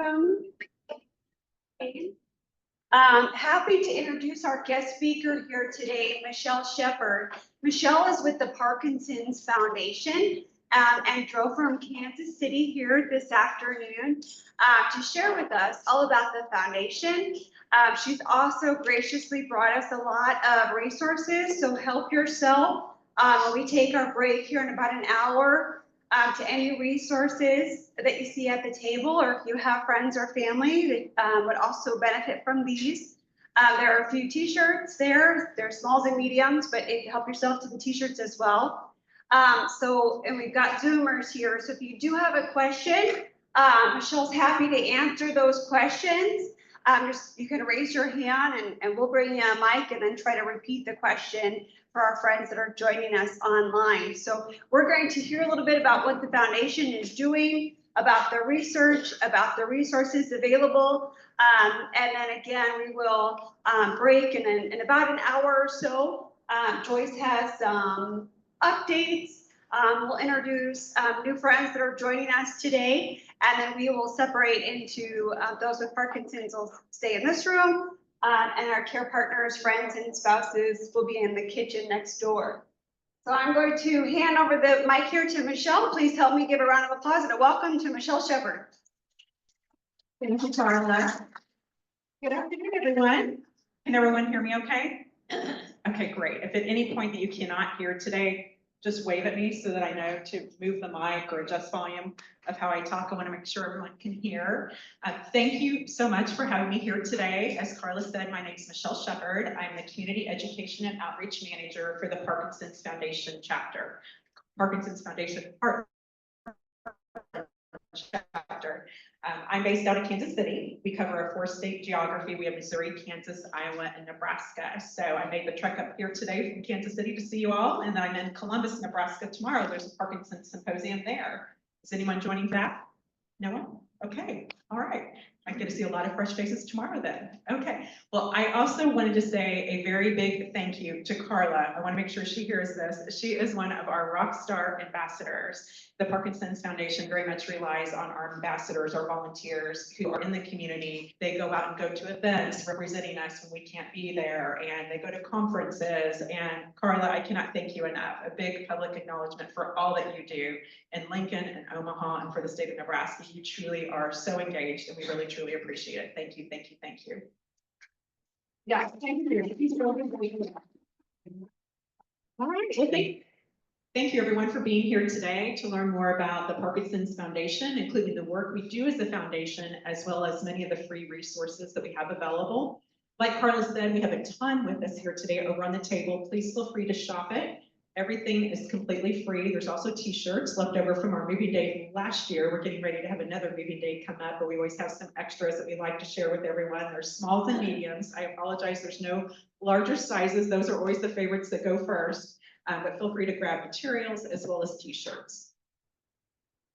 welcome. Happy to introduce our guest speaker here today, Michelle Shepard. Michelle is with the Parkinson's Foundation and drove from Kansas City here this afternoon to share with us all about the foundation. She's also graciously brought us a lot of resources, so help yourself when we take our break here in about an hour. To any resources that you see at the table, or if you have friends or family that would also benefit from these. There are a few t-shirts there. They're smalls and mediums, but help yourself to the t-shirts as well. And we've got Zoomers here. So if you do have a question, Michelle's happy to answer those questions. You can raise your hand and we'll bring you a mic and then try to repeat the question for our friends that are joining us online. So we're going to hear a little bit about what the foundation is doing, about the research, about the resources available. And then again, we will break, and then in about an hour or so, Joyce has updates. We'll introduce new friends that are joining us today, and then we will separate into those with Parkinson's will stay in this room, and our care partners, friends, and spouses will be in the kitchen next door. So I'm going to hand over the mic here to Michelle. Please help me give a round of applause and a welcome to Michelle Shepard. Thank you, Carla. Good afternoon, everyone. Can everyone hear me okay? Okay, great. If at any point that you cannot hear today, just wave at me so that I know to move the mic or adjust volume of how I talk. I want to make sure everyone can hear. Thank you so much for having me here today. As Carla said, my name is Michelle Shepard. I'm the Community Education and Outreach Manager for the Parkinson's Foundation chapter. Parkinson's Foundation chapter. I'm based out of Kansas City. We cover a 4-state geography. We have Missouri, Kansas, Iowa, and Nebraska. So I made the trek up here today from Kansas City to see you all. And then I'm in Columbus, Nebraska tomorrow. There's a Parkinson's symposium there. Is anyone joining that? No one? Okay. All right. I get to see a lot of fresh faces tomorrow then. Okay. Well, I also wanted to say a very big thank you to Carla. I want to make sure she hears this. She is one of our rock star ambassadors. The Parkinson's Foundation very much relies on our ambassadors, our volunteers who are in the community. They go out and go to events representing us when we can't be there, and they go to conferences. And Carla, I cannot thank you enough. A big public acknowledgement for all that you do in Lincoln and Omaha and for the state of Nebraska. You truly are so engaged, and we really truly appreciate it. Thank you, thank you, thank you. Yeah, thank you. All right, thank you everyone for being here today to learn more about the Parkinson's Foundation, including the work we do as a foundation, as well as many of the free resources that we have available. Like Carla said, we have a ton with us here today over on the table. Please feel free to shop it. Everything is completely free. There's also t-shirts left over from our movie day from last year. We're getting ready to have another movie day come up, but we always have some extras that we like to share with everyone. There's smalls and mediums. I apologize, there's no larger sizes. Those are always the favorites that go first. But feel free to grab materials as well as t-shirts.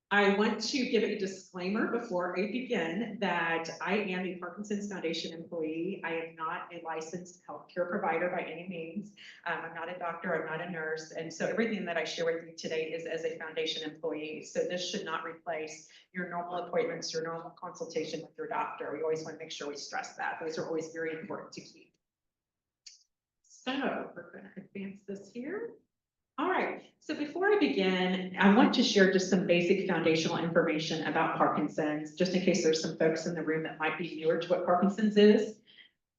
I want to give a disclaimer before I begin that I am a Parkinson's Foundation employee. I am not a licensed healthcare provider by any means. I'm not a doctor, I'm not a nurse. And so everything that I share with you today is as a foundation employee. So this should not replace your normal appointments, your normal consultation with your doctor. We always want to make sure we stress that. Those are always very important to keep. So we're going to advance this here. All right, so before I begin, I want to share just some basic foundational information about Parkinson's, just in case there's some folks in the room that might be newer to what Parkinson's is.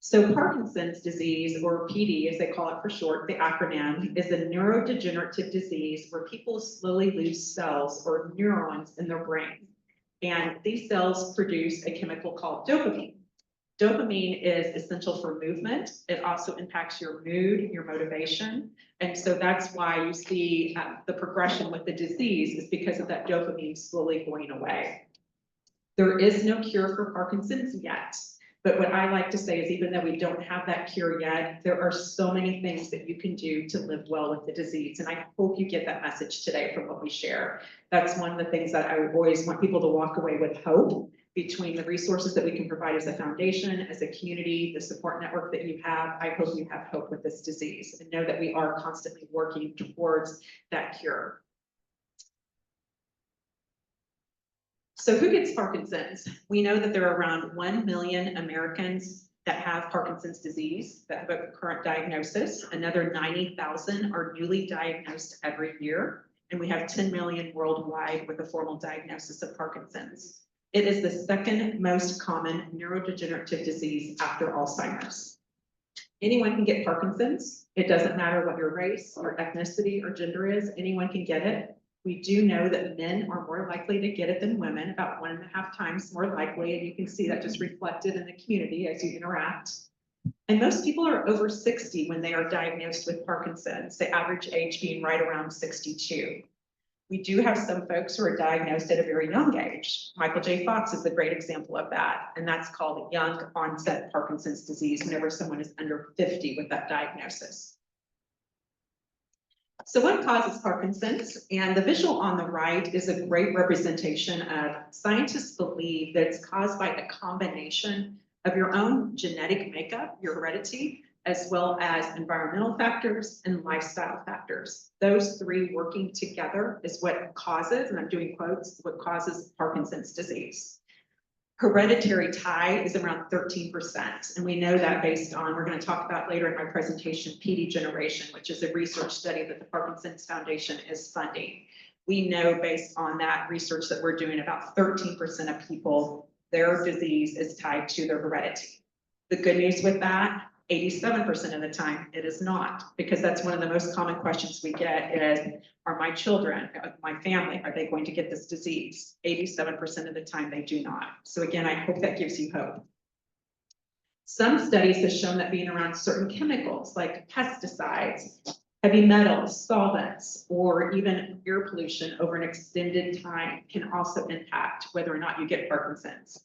So Parkinson's disease, or PD as they call it for short, the acronym, is a neurodegenerative disease where people slowly lose cells or neurons in their brain. And these cells produce a chemical called dopamine. Dopamine is essential for movement. It also impacts your mood, your motivation. And so that's why you see the progression with the disease is because of that dopamine slowly going away. There is no cure for Parkinson's yet. But what I like to say is even though we don't have that cure yet, there are so many things that you can do to live well with the disease. And I hope you get that message today from what we share. That's one of the things that I would always want people to walk away with hope. Between the resources that we can provide as a foundation, as a community, the support network that you have, I hope you have hope with this disease and know that we are constantly working towards that cure. So who gets Parkinson's? We know that there are around 1 million Americans that have Parkinson's disease, that have a current diagnosis. Another 90,000 are newly diagnosed every year. And we have 10 million worldwide with a formal diagnosis of Parkinson's. It is the second most common neurodegenerative disease after Alzheimer's. Anyone can get Parkinson's. It doesn't matter what your race or ethnicity or gender is, anyone can get it. We do know that men are more likely to get it than women, about 1.5 times more likely, and you can see that just reflected in the community as you interact. And most people are over 60 when they are diagnosed with Parkinson's, the average age being right around 62. We do have some folks who are diagnosed at a very young age. Michael J. Fox is a great example of that, and that's called young onset Parkinson's disease whenever someone is under 50 with that diagnosis. So what causes Parkinson's? And the visual on the right is a great representation of scientists believe that it's caused by a combination of your own genetic makeup, your heredity, as well as environmental factors and lifestyle factors. Those three working together is what causes, and I'm doing quotes, what causes Parkinson's disease. Hereditary tie is around 13%, and we know that based on, we're going to talk about later in my presentation, PD generation, which is a research study that the Parkinson's Foundation is funding. We know based on that research that we're doing, about 13% of people, their disease is tied to their heredity. The good news with that, 87% of the time, it is not, because that's one of the most common questions we get is, are my children, my family, are they going to get this disease? 87% of the time they do not. So again, I hope that gives you hope. Some studies have shown that being around certain chemicals like pesticides, heavy metals, solvents, or even air pollution over an extended time can also impact whether or not you get Parkinson's.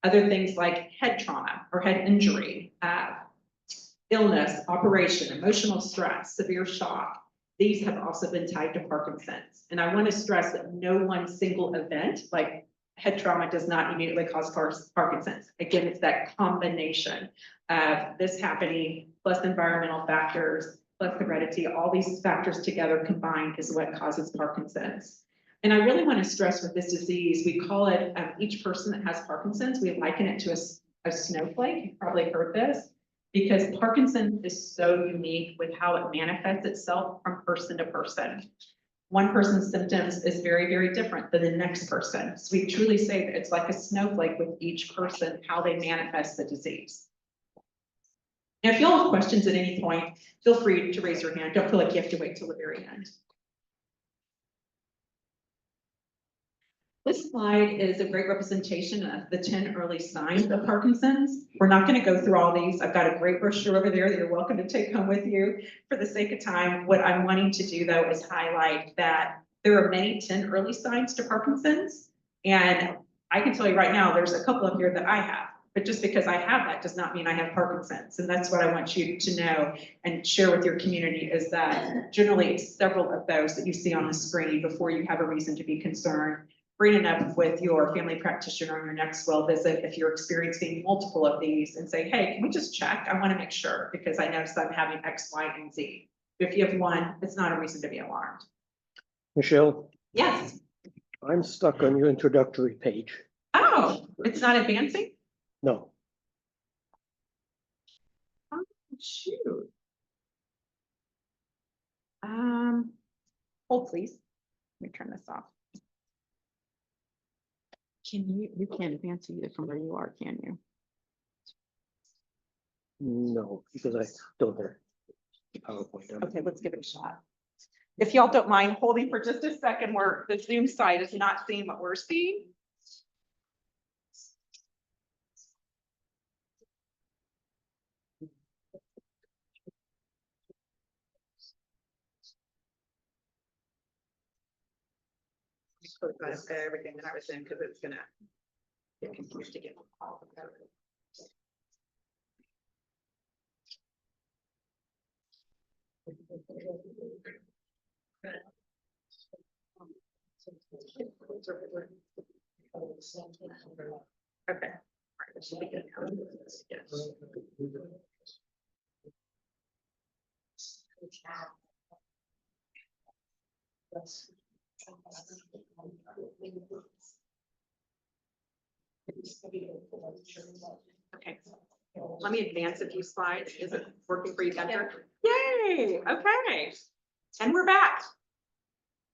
Other things like head trauma or head injury, illness, operation, emotional stress, severe shock. These have also been tied to Parkinson's. And I want to stress that no one single event, like head trauma, does not immediately cause Parkinson's. Again, it's that combination of this happening, plus environmental factors, plus heredity, all these factors together combined is what causes Parkinson's. And I really want to stress with this disease, we call it, each person that has Parkinson's, we liken it to a snowflake. You've probably heard this. Because Parkinson's is so unique with how it manifests itself from person to person. One person's symptoms is very, very different than the next person. So we truly say that it's like a snowflake with each person, how they manifest the disease. Now, if you all have questions at any point, feel free to raise your hand. Don't feel like you have to wait till the very end. This slide is a great representation of the 10 early signs of Parkinson's. We're not going to go through all these. I've got a great brochure over there that you're welcome to take home with you. For the sake of time, what I'm wanting to do, though, is highlight that there are many 10 early signs to Parkinson's. And I can tell you right now, there's a couple of here that I have. But just because I have that does not mean I have Parkinson's. And that's what I want you to know and share with your community is that generally it's several of those that you see on the screen before you have a reason to be concerned. Bring it up with your family practitioner on your next well visit if you're experiencing multiple of these and say, hey, can we just check? I want to make sure because I noticed I'm having X, Y, and Z. If you have one, it's not a reason to be alarmed. Michelle, Yes. I'm stuck on your introductory page. Oh, it's not advancing? No, Oh, shoot. Hold please. Let me turn this off. You can't advance either from where you are, can you? no, because I don't have PowerPoint. Okay, let's give it a shot. If y'all don't mind holding for just a second where the Zoom side is not seeing what we're seeing. Everything that I was in because it's gonna get confused again. Okay. All right, this should be good now. Yes. Okay. Let me advance a few slides. Is it working for you, Gunter? Yay, okay. And we're back.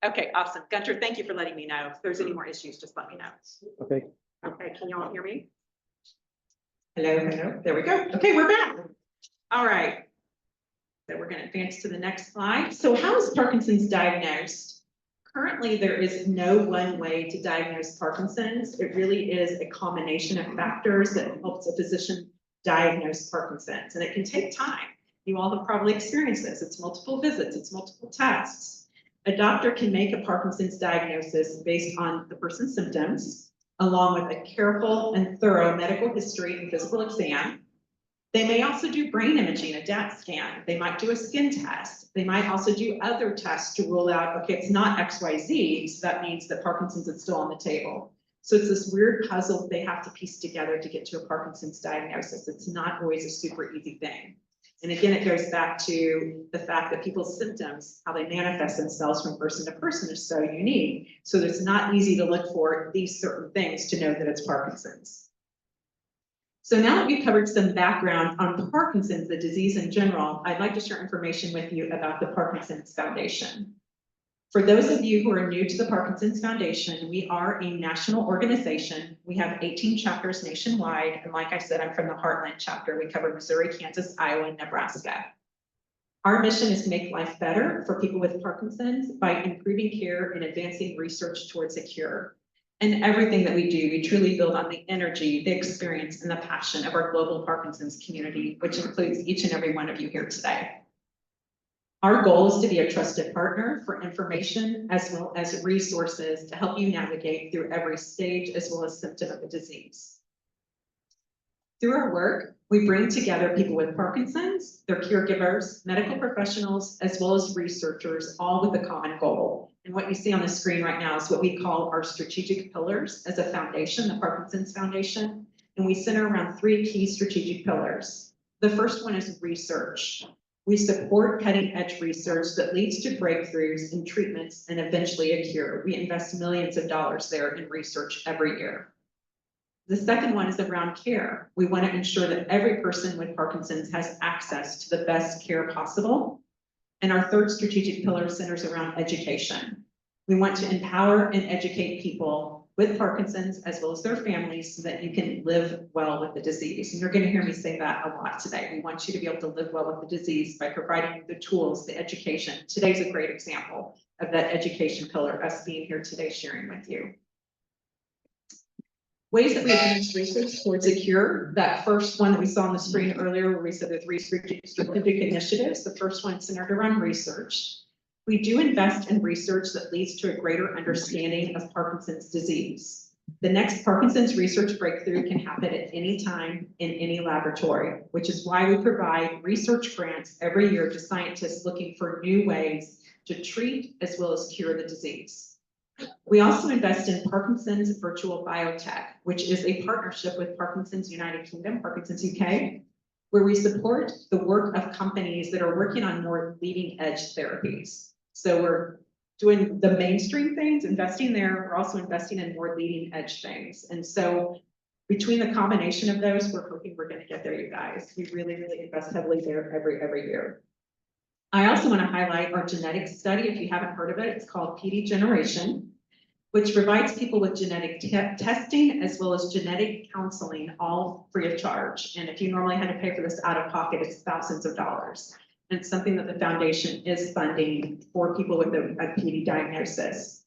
Okay, awesome. Gunter, thank you for letting me know. If there's any more issues, just let me know. Okay. Okay, can you all hear me? Hello, hello. There we go. Okay, we're back. All right. So we're going to advance to the next slide. So how is Parkinson's diagnosed? Currently, there is no one way to diagnose Parkinson's. It really is a combination of factors that helps a physician diagnose Parkinson's, and it can take time. You all have probably experienced this. It's multiple visits, it's multiple tests. A doctor can make a Parkinson's diagnosis based on the person's symptoms, along with a careful and thorough medical history and physical exam. They may also do brain imaging, a DAT scan. They might do a skin test. They might also do other tests to rule out, okay, it's not XYZ, so that means that Parkinson's is still on the table. So it's this weird puzzle that they have to piece together to get to a Parkinson's diagnosis. It's not always a super easy thing. And again, it goes back to the fact that people's symptoms, how they manifest themselves from person to person, is so unique. So it's not easy to look for these certain things to know that it's Parkinson's. So now that we've covered some background on Parkinson's, the disease in general, I'd like to share information with you about the Parkinson's Foundation. For those of you who are new to the Parkinson's Foundation, we are a national organization. We have 18 chapters nationwide. And like I said, I'm from the Heartland chapter. We cover Missouri, Kansas, Iowa, and Nebraska. Our mission is to make life better for people with Parkinson's by improving care and advancing research towards a cure. And everything that we do, we truly build on the energy, the experience, and the passion of our global Parkinson's community, which includes each and every one of you here today. Our goal is to be a trusted partner for information as well as resources to help you navigate through every stage as well as symptom of the disease. Through our work, we bring together people with Parkinson's, their caregivers, medical professionals, as well as researchers, all with a common goal. And what you see on the screen right now is what we call our strategic pillars as a foundation, the Parkinson's Foundation. And we center around 3 key strategic pillars. The first one is research. We support cutting-edge research that leads to breakthroughs in treatments and eventually a cure. We invest millions of dollars there in research every year. The second one is around care. We want to ensure that every person with Parkinson's has access to the best care possible. And our third strategic pillar centers around education. We want to empower and educate people with Parkinson's as well as their families so that you can live well with the disease. And you're going to hear me say that a lot today. We want you to be able to live well with the disease by providing you the tools, the education. Today's a great example of that education pillar, us being here today sharing with you. Ways that we advance research towards a cure. That first one that we saw on the screen earlier, where we said the 3 strategic initiatives. The first one centered around research. We do invest in research that leads to a greater understanding of Parkinson's disease. The next Parkinson's research breakthrough can happen at any time in any laboratory, which is why we provide research grants every year to scientists looking for new ways to treat as well as cure the disease. We also invest in Parkinson's Virtual Biotech, which is a partnership with Parkinson's United Kingdom, Parkinson's UK, where we support the work of companies that are working on more leading edge therapies. So we're doing the mainstream things, investing there. We're also investing in more leading edge things. And so between the combination of those, we're hoping we're going to get there, you guys. We really, really invest heavily there every year. I also want to highlight our genetics study. If you haven't heard of it, it's called PD Generation, which provides people with genetic testing as well as genetic counseling, all free of charge. And if you normally had to pay for this out of pocket, it's thousands of dollars. And it's something that the foundation is funding for people with a PD diagnosis.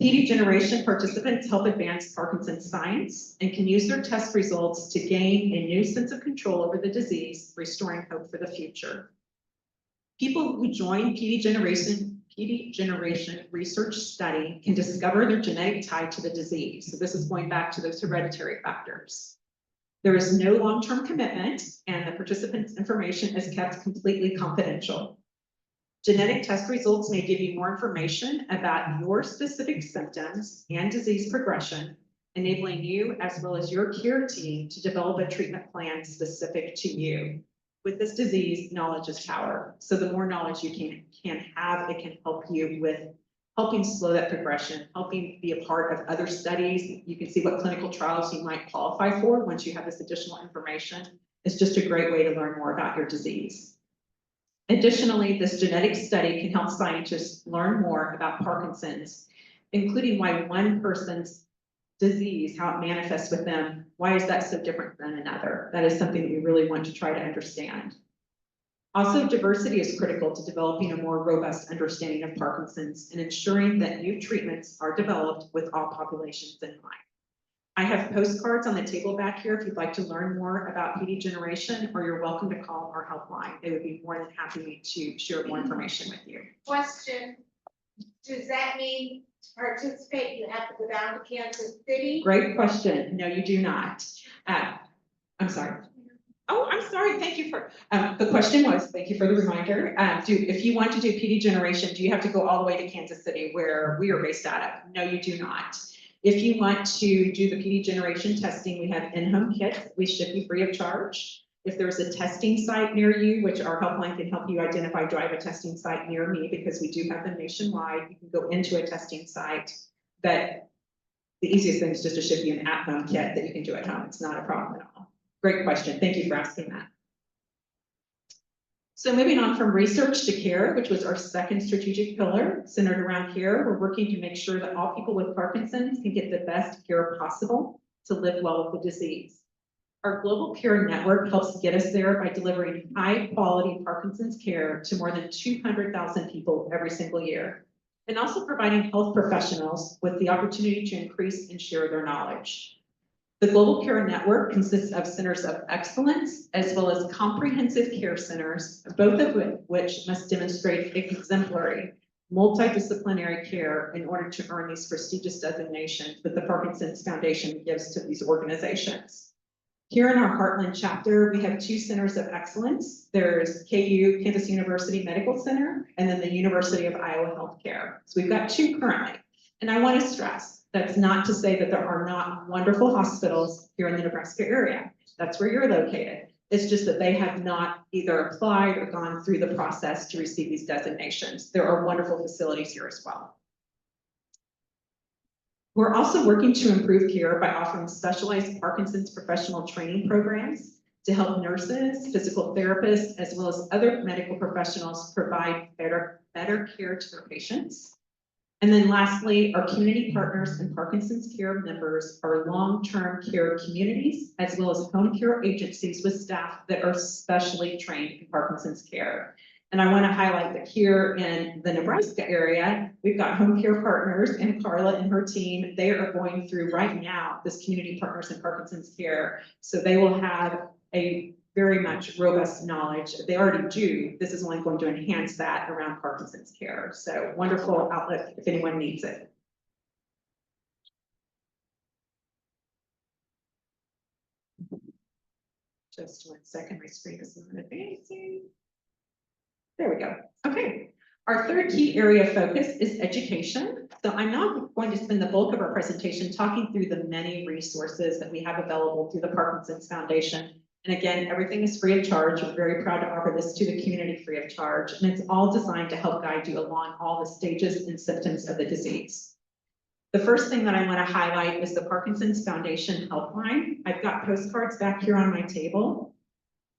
PD Generation participants help advance Parkinson's science and can use their test results to gain a new sense of control over the disease, restoring hope for the future. People who join PD Generation research study can discover their genetic tie to the disease. So this is going back to those hereditary factors. There is no long-term commitment, and the participants' information is kept completely confidential. Genetic test results may give you more information about your specific symptoms and disease progression, enabling you as well as your care team to develop a treatment plan specific to you. With this disease, knowledge is power. So the more knowledge you can have, it can help you with helping slow that progression, helping be a part of other studies. You can see what clinical trials you might qualify for once you have this additional information. It's just a great way to learn more about your disease. Additionally, this genetic study can help scientists learn more about Parkinson's, including why one person's disease, how it manifests with them, why is that so different than another? That is something that we really want to try to understand. Also, diversity is critical to developing a more robust understanding of Parkinson's and ensuring that new treatments are developed with all populations in mind. I have postcards on the table back here if you'd like to learn more about PD generation, or you're welcome to call our helpline. They would be more than happy to share more information with you. Question, does that mean to participate, you have to go down to Kansas City? Great question. No, you do not. I'm sorry. Oh, I'm sorry. Thank you for, the question was, thank you for the reminder. If you want to do PD generation, do you have to go all the way to Kansas City where we are based out of? No, you do not. If you want to do the PD generation testing, we have in-home kits. We ship you free of charge. If there's a testing site near you, which our helpline can help you identify, do I have a testing site near me? Because we do have them nationwide. You can go into a testing site, but the easiest thing is just to ship you an at-home kit that you can do at home. It's not a problem at all. Great question. Thank you for asking that. So moving on from research to care, which was our second strategic pillar centered around care, we're working to make sure that all people with Parkinson's can get the best care possible to live well with the disease. Our global care network helps get us there by delivering high quality Parkinson's care to more than 200,000 people every single year, and also providing health professionals with the opportunity to increase and share their knowledge. The Global Care Network consists of centers of excellence as well as comprehensive care centers, both of which must demonstrate exemplary multidisciplinary care in order to earn these prestigious designations that the Parkinson's Foundation gives to these organizations. Here in our Heartland chapter, we have two centers of excellence. There's KU, Kansas University Medical Center, and then the University of Iowa Healthcare. So we've got two currently. And I want to stress, that's not to say that there are not wonderful hospitals here in the Nebraska area. That's where you're located. It's just that they have not either applied or gone through the process to receive these designations. There are wonderful facilities here as well. We're also working to improve care by offering specialized Parkinson's professional training programs to help nurses, physical therapists, as well as other medical professionals provide better care to their patients. And then lastly, our community partners and Parkinson's care members are long-term care communities, as well as home care agencies with staff that are specially trained in Parkinson's care. And I want to highlight that here in the Nebraska area, we've got home care partners, and Carla and her team, they are going through right now this community partners in Parkinson's care. So they will have a very much robust knowledge. They already do. This is only going to enhance that around Parkinson's care. So wonderful outlet if anyone needs it. Just 1 second, my screen is not advancing. There we go. Okay. Our third key area of focus is education. So I'm not going to spend the bulk of our presentation talking through the many resources that we have available through the Parkinson's Foundation. And again, everything is free of charge. We're very proud to offer this to the community free of charge. And it's all designed to help guide you along all the stages and symptoms of the disease. The first thing that I want to highlight is the Parkinson's Foundation helpline. I've got postcards back here on my table.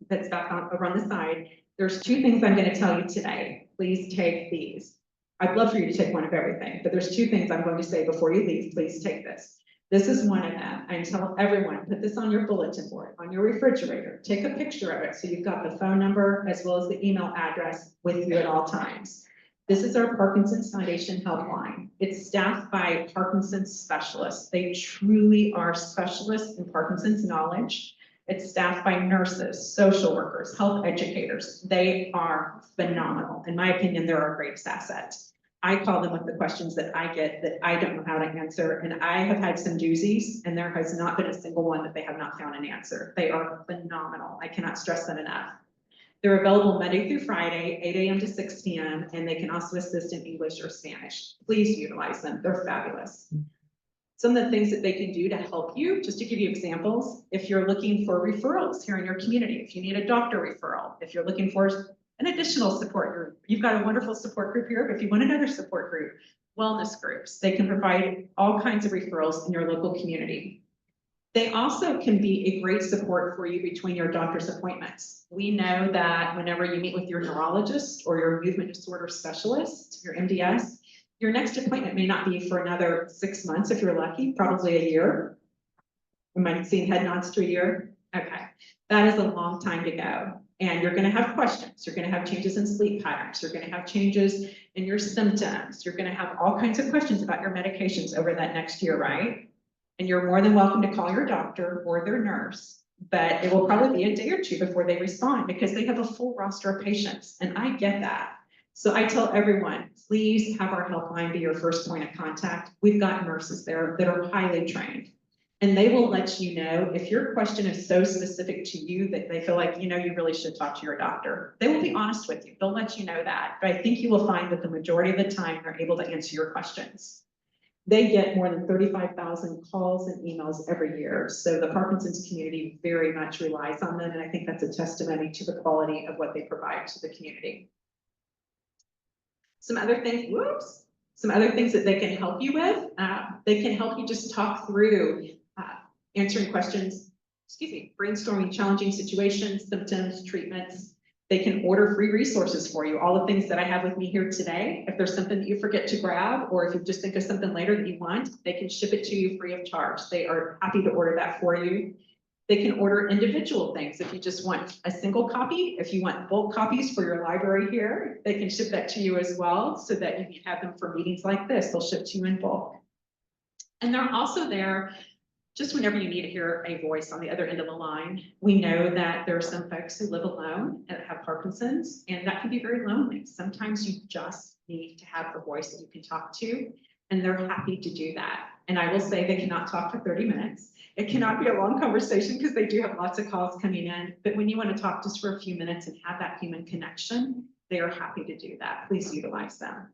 That's back over on the side. There's two things I'm going to tell you today. Please take these. I'd love for you to take one of everything, but there's two things I'm going to say before you leave. Please take this. This is one of them. I tell everyone, put this on your bulletin board, on your refrigerator, take a picture of it so you've got the phone number as well as the email address with you at all times. This is our Parkinson's Foundation helpline. It's staffed by Parkinson's specialists. They truly are specialists in Parkinson's knowledge. It's staffed by nurses, social workers, health educators. They are phenomenal. In my opinion, they're our greatest asset. I call them with the questions that I get that I don't know how to answer. And I have had some doozies, and there has not been a single one that they have not found an answer. They are phenomenal. I cannot stress them enough. They're available Monday through Friday, 8 a.m. to 6 p.m., and they can also assist in English or Spanish. Please utilize them. They're fabulous. Some of the things that they can do to help you, just to give you examples, if you're looking for referrals here in your community, if you need a doctor referral, if you're looking for an additional support group, you've got a wonderful support group here, but if you want another support group, wellness groups. They can provide all kinds of referrals in your local community. They also can be a great support for you between your doctor's appointments. We know that whenever you meet with your neurologist or your movement disorder specialist, your MDS, your next appointment may not be for another 6 months if you're lucky, probably a year. We might see head nods to a year. Okay, that is a long time to go. And you're gonna have questions. You're gonna have changes in sleep patterns. You're gonna have changes in your symptoms. You're gonna have all kinds of questions about your medications over that next year, right? And you're more than welcome to call your doctor or their nurse, but it will probably be a day or two before they respond because they have a full roster of patients, and I get that. So I tell everyone, please have our helpline be your first point of contact. We've got nurses there that are highly trained, and they will let you know if your question is so specific to you that they feel like, you know, you really should talk to your doctor. They will be honest with you. They'll let you know that, but I think you will find that the majority of the time they're able to answer your questions. They get more than 35,000 calls and emails every year. So the Parkinson's community very much relies on them. And I think that's a testimony to the quality of what they provide to the community. Some other things that they can help you with. They can help you just talk through answering questions, brainstorming challenging situations, symptoms, treatments. They can order free resources for you, all the things that I have with me here today. If there's something that you forget to grab, or if you just think of something later that you want, they can ship it to you free of charge. They are happy to order that for you. They can order individual things. If you just want a single copy, if you want bulk copies for your library here, they can ship that to you as well so that you can have them for meetings like this. They'll ship to you in bulk. And they're also there just whenever you need to hear a voice on the other end of the line. We know that there are some folks who live alone and have Parkinson's, and that can be very lonely. Sometimes you just need to have a voice that you can talk to, and they're happy to do that. And I will say they cannot talk for 30 minutes. It cannot be a long conversation because they do have lots of calls coming in, but when you want to talk just for a few minutes and have that human connection, they are happy to do that. Please utilize them.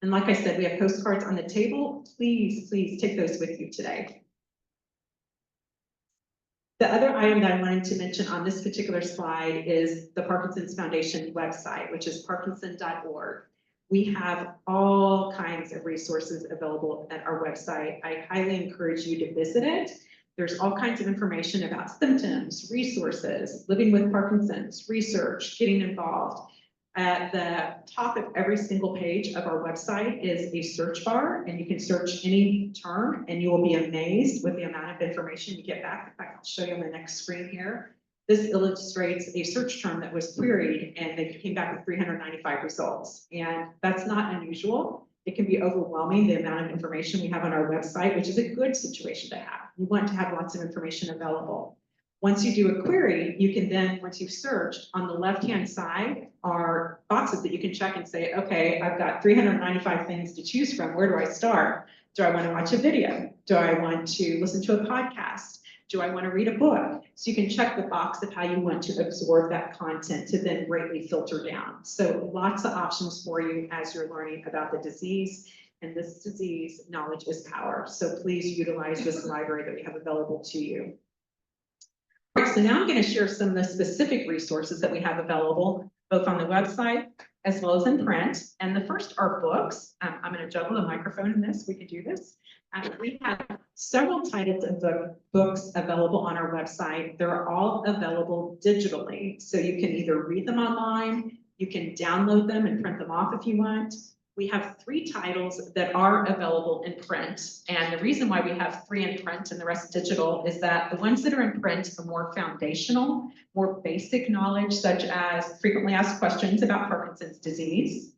And like I said, we have postcards on the table. Please, please take those with you today. The other item that I wanted to mention on this particular slide is the Parkinson's Foundation website, which is parkinson.org. We have all kinds of resources available at our website. I highly encourage you to visit it. There's all kinds of information about symptoms, resources, living with Parkinson's, research, getting involved. At the top of every single page of our website is a search bar, and you can search any term and you will be amazed with the amount of information you get back. In fact, I'll show you on the next screen here. This illustrates a search term that was queried and they came back with 395 results. And that's not unusual. It can be overwhelming, the amount of information we have on our website, which is a good situation to have. You want to have lots of information available. Once you do a query, you can then, once you've searched, on the left-hand side are boxes that you can check and say, okay, I've got 395 things to choose from. Where do I start? Do I want to watch a video? Do I want to listen to a podcast? Do I want to read a book? So you can check the box of how you want to absorb that content to then greatly filter down. So lots of options for you as you're learning about the disease. And this disease, knowledge is power. So please utilize this library that we have available to you. All right, so now I'm going to share some of the specific resources that we have available, both on the website as well as in print. And the first are books. I'm going to juggle the microphone in this. We could do this. We have several titles of books available on our website. They're all available digitally. So you can either read them online, you can download them and print them off if you want. We have 3 titles that are available in print. And the reason why we have 3 in print and the rest digital is that the ones that are in print are more foundational, more basic knowledge, such as frequently asked questions about Parkinson's disease,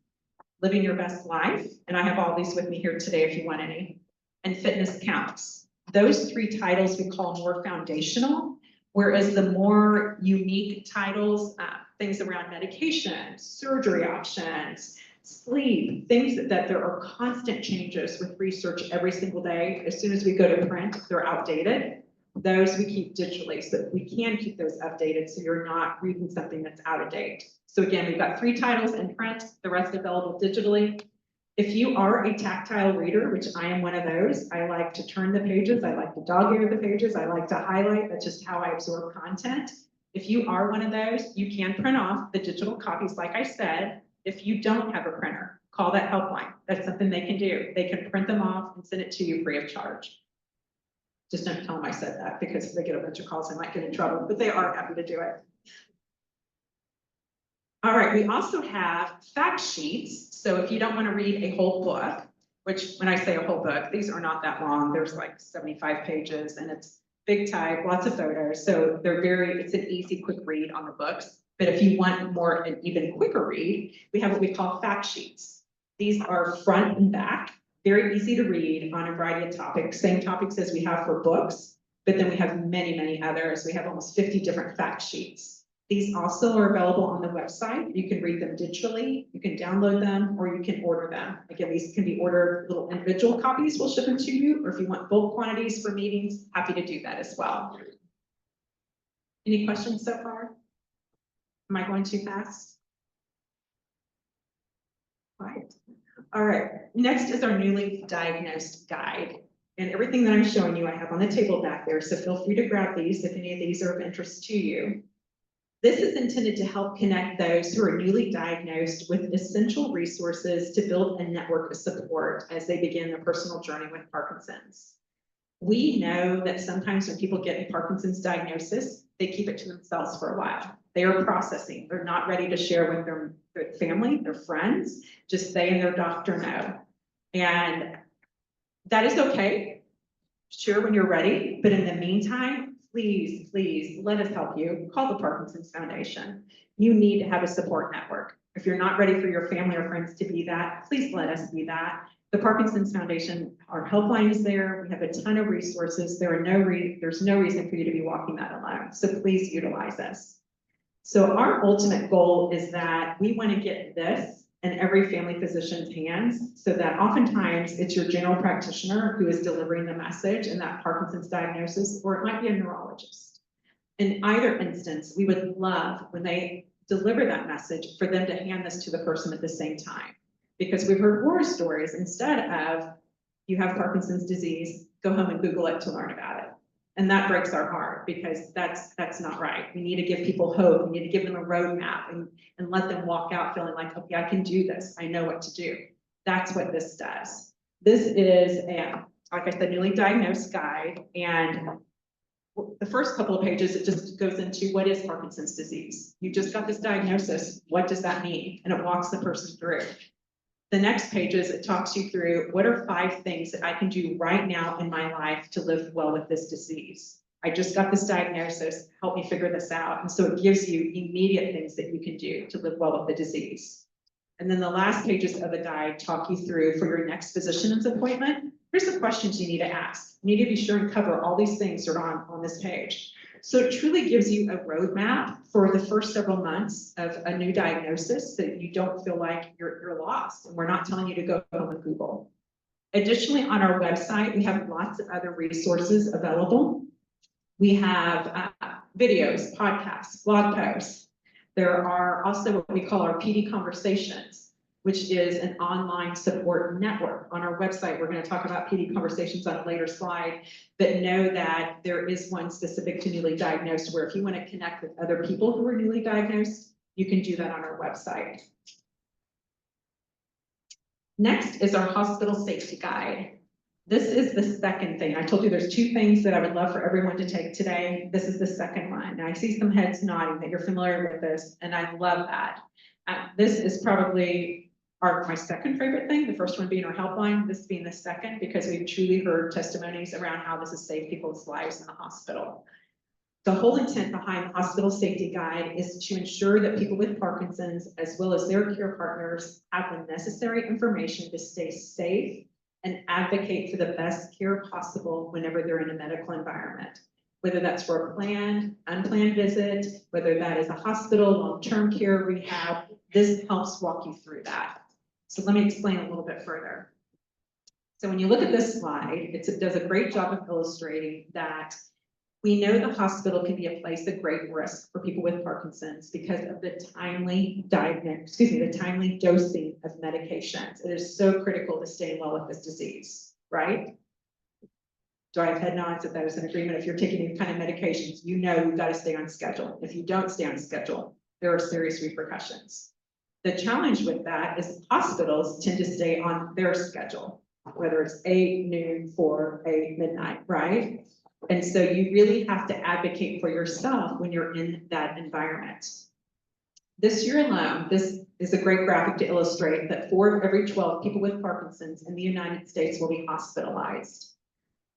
living your best life. And I have all these with me here today if you want any, and fitness counts. Those 3 titles we call more foundational, whereas the more unique titles, things around medication, surgery options, sleep, things that there are constant changes with research every single day. As soon as we go to print, they're outdated. Those we keep digitally, so we can keep those updated so you're not reading something that's out of date. So again, we've got 3 titles in print, the rest available digitally. If you are a tactile reader, which I am one of those, I like to turn the pages, I like to dog ear the pages, I like to highlight. That's just how I absorb content. If you are one of those, you can print off the digital copies, like I said. If you don't have a printer, call that helpline. That's something they can do. They can print them off and send it to you free of charge. Just don't tell them I said that, because if they get a bunch of calls, I might get in trouble, but they are happy to do it. All right, we also have fact sheets. So if you don't want to read a whole book, which when I say a whole book, these are not that long. There's like 75 pages and it's big type, lots of photos. So it's an easy, quick read on the books. But if you want more, an even quicker read, we have what we call fact sheets. These are front and back, very easy to read on a variety of topics, same topics as we have for books, but then we have many, many others. We have almost 50 different fact sheets. These also are available on the website. You can read them digitally, you can download them, or you can order them. Again, these can be ordered, little individual copies, we'll ship them to you, or if you want bulk quantities for meetings, happy to do that as well. Any questions so far? Am I going too fast? Right. All right, next is our newly diagnosed guide. And everything that I'm showing you, I have on the table back there, so feel free to grab these if any of these are of interest to you. This is intended to help connect those who are newly diagnosed with essential resources to build a network of support as they begin their personal journey with Parkinson's. We know that sometimes when people get a Parkinson's diagnosis, they keep it to themselves for a while. They are processing. They're not ready to share with their family, their friends, just they and their doctor know. And that is okay. Sure, when you're ready, but in the meantime, please, please let us help you. Call the Parkinson's Foundation. You need to have a support network. If you're not ready for your family or friends to be that, please let us be that. The Parkinson's Foundation, our helpline is there. We have a ton of resources. There's no reason for you to be walking that alone. So please utilize us. So our ultimate goal is that we want to get this in every family physician's hands, so that oftentimes it's your general practitioner who is delivering the message in that Parkinson's diagnosis, or it might be a neurologist. In either instance, we would love when they deliver that message for them to hand this to the person at the same time. Because we've heard horror stories, instead of you have Parkinson's disease, go home and Google it to learn about it. And that breaks our heart, because that's not right. We need to give people hope. We need to give them a roadmap and let them walk out feeling like, okay, I can do this. I know what to do. That's what this does. This is like I said, newly diagnosed guide. And the first couple of pages, it just goes into what is Parkinson's disease. You just got this diagnosis. What does that mean? And it walks the person through. The next pages, it talks you through what are 5 things that I can do right now in my life to live well with this disease. I just got this diagnosis, help me figure this out. And so it gives you immediate things that you can do to live well with the disease. And then the last pages of the guide talk you through for your next physician's appointment. Here's the questions you need to ask. You need to be sure and cover all these things that are on this page. So it truly gives you a roadmap for the first several months of a new diagnosis, so that you don't feel like you're lost. And we're not telling you to go home and Google. Additionally, on our website, we have lots of other resources available. We have videos, podcasts, blog posts. There are also what we call our PD conversations, which is an online support network. On our website, we're going to talk about PD conversations on a later slide, but know that there is one specific to newly diagnosed, where if you want to connect with other people who are newly diagnosed, you can do that on our website. Next is our hospital safety guide. This is the second thing. I told you there's 2 things that I would love for everyone to take today. This is the second one. Now I see some heads nodding that you're familiar with this, and I love that. This is probably my second favorite thing, the first one being our helpline, this being the second, because we've truly heard testimonies around how this has saved people's lives in the hospital. The whole intent behind the hospital safety guide is to ensure that people with Parkinson's, as well as their care partners, have the necessary information to stay safe and advocate for the best care possible whenever they're in a medical environment. Whether that's for a planned, unplanned visit, whether that is a hospital, long-term care, rehab, this helps walk you through that. So let me explain a little bit further. So when you look at this slide, it does a great job of illustrating that we know the hospital can be a place of great risk for people with Parkinson's because of the timely timely dosing of medications. It is so critical to stay well with this disease, right? Do I have head nods if that is an agreement? If you're taking any kind of medications, you know you've got to stay on schedule. If you don't stay on schedule, there are serious repercussions. The challenge with that is hospitals tend to stay on their schedule, whether it's 8, noon, 4, 8, midnight, right? And so you really have to advocate for yourself when you're in that environment. This year alone, this is a great graphic to illustrate that 4 of every 12 people with Parkinson's in the United States will be hospitalized.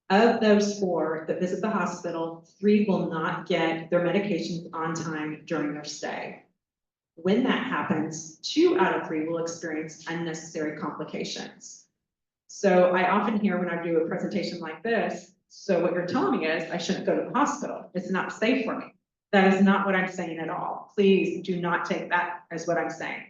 Of those 4 that visit the hospital, 3 will not get their medications on time during their stay. When that happens, 2 out of 3 will experience unnecessary complications. So I often hear when I do a presentation like this, so what you're telling me is I shouldn't go to the hospital. It's not safe for me. That is not what I'm saying at all. Please do not take that as what I'm saying.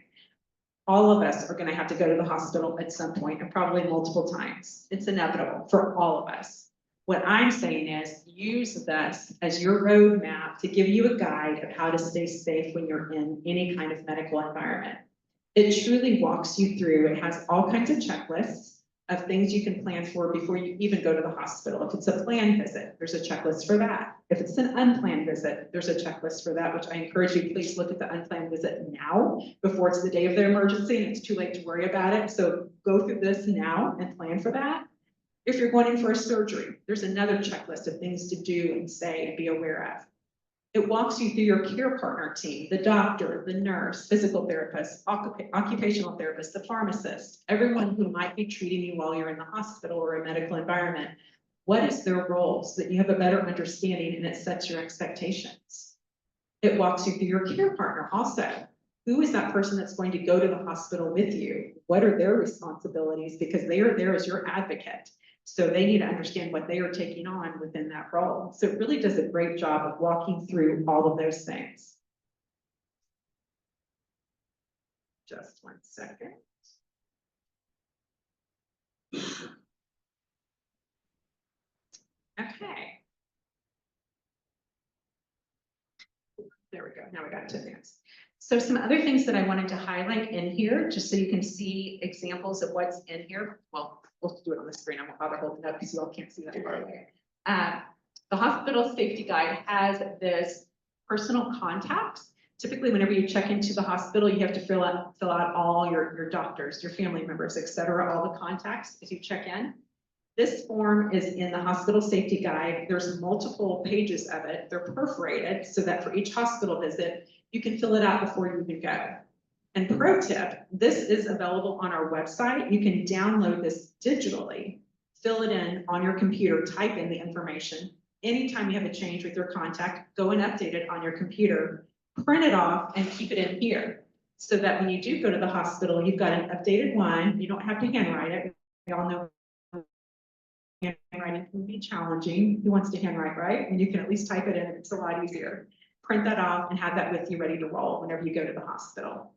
All of us are going to have to go to the hospital at some point and probably multiple times. It's inevitable for all of us. What I'm saying is use this as your roadmap to give you a guide of how to stay safe when you're in any kind of medical environment. It truly walks you through. It has all kinds of checklists of things you can plan for before you even go to the hospital. If it's a planned visit, there's a checklist for that. If it's an unplanned visit, there's a checklist for that, which I encourage you, please look at the unplanned visit now before it's the day of the emergency and it's too late to worry about it. So go through this now and plan for that. If you're going in for a surgery, there's another checklist of things to do and say and be aware of. It walks you through your care partner team, the doctor, the nurse, physical therapist, occupational therapist, the pharmacist, everyone who might be treating you while you're in the hospital or a medical environment. What is their role so that you have a better understanding and it sets your expectations? It walks you through your care partner also. Who is that person that's going to go to the hospital with you? What are their responsibilities? Because they are there as your advocate. So they need to understand what they are taking on within that role. So it really does a great job of walking through all of those things. Just one second. Okay. There we go. Now we got to advance. So some other things that I wanted to highlight in here, just so you can see examples of what's in here. Well, we'll do it on the screen. I won't bother holding it up because you all can't see that far away. The hospital safety guide has this personal contacts. Typically, whenever you check into the hospital, you have to fill out all your doctors, your family members, et cetera, all the contacts as you check in. This form is in the hospital safety guide. There's multiple pages of it. They're perforated so that for each hospital visit, you can fill it out before you even go. And pro tip, this is available on our website. You can download this digitally, fill it in on your computer, type in the information. Anytime you have a change with your contact, go and update it on your computer, print it off and keep it in here. So that when you do go to the hospital, you've got an updated one. You don't have to handwrite it. We all know handwriting can be challenging. Who wants to handwrite, right? And you can at least type it in. It's a lot easier. Print that off and have that with you ready to roll whenever you go to the hospital.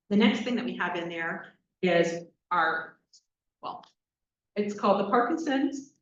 The next thing that we have in there is our, well, it's called the Parkinson's.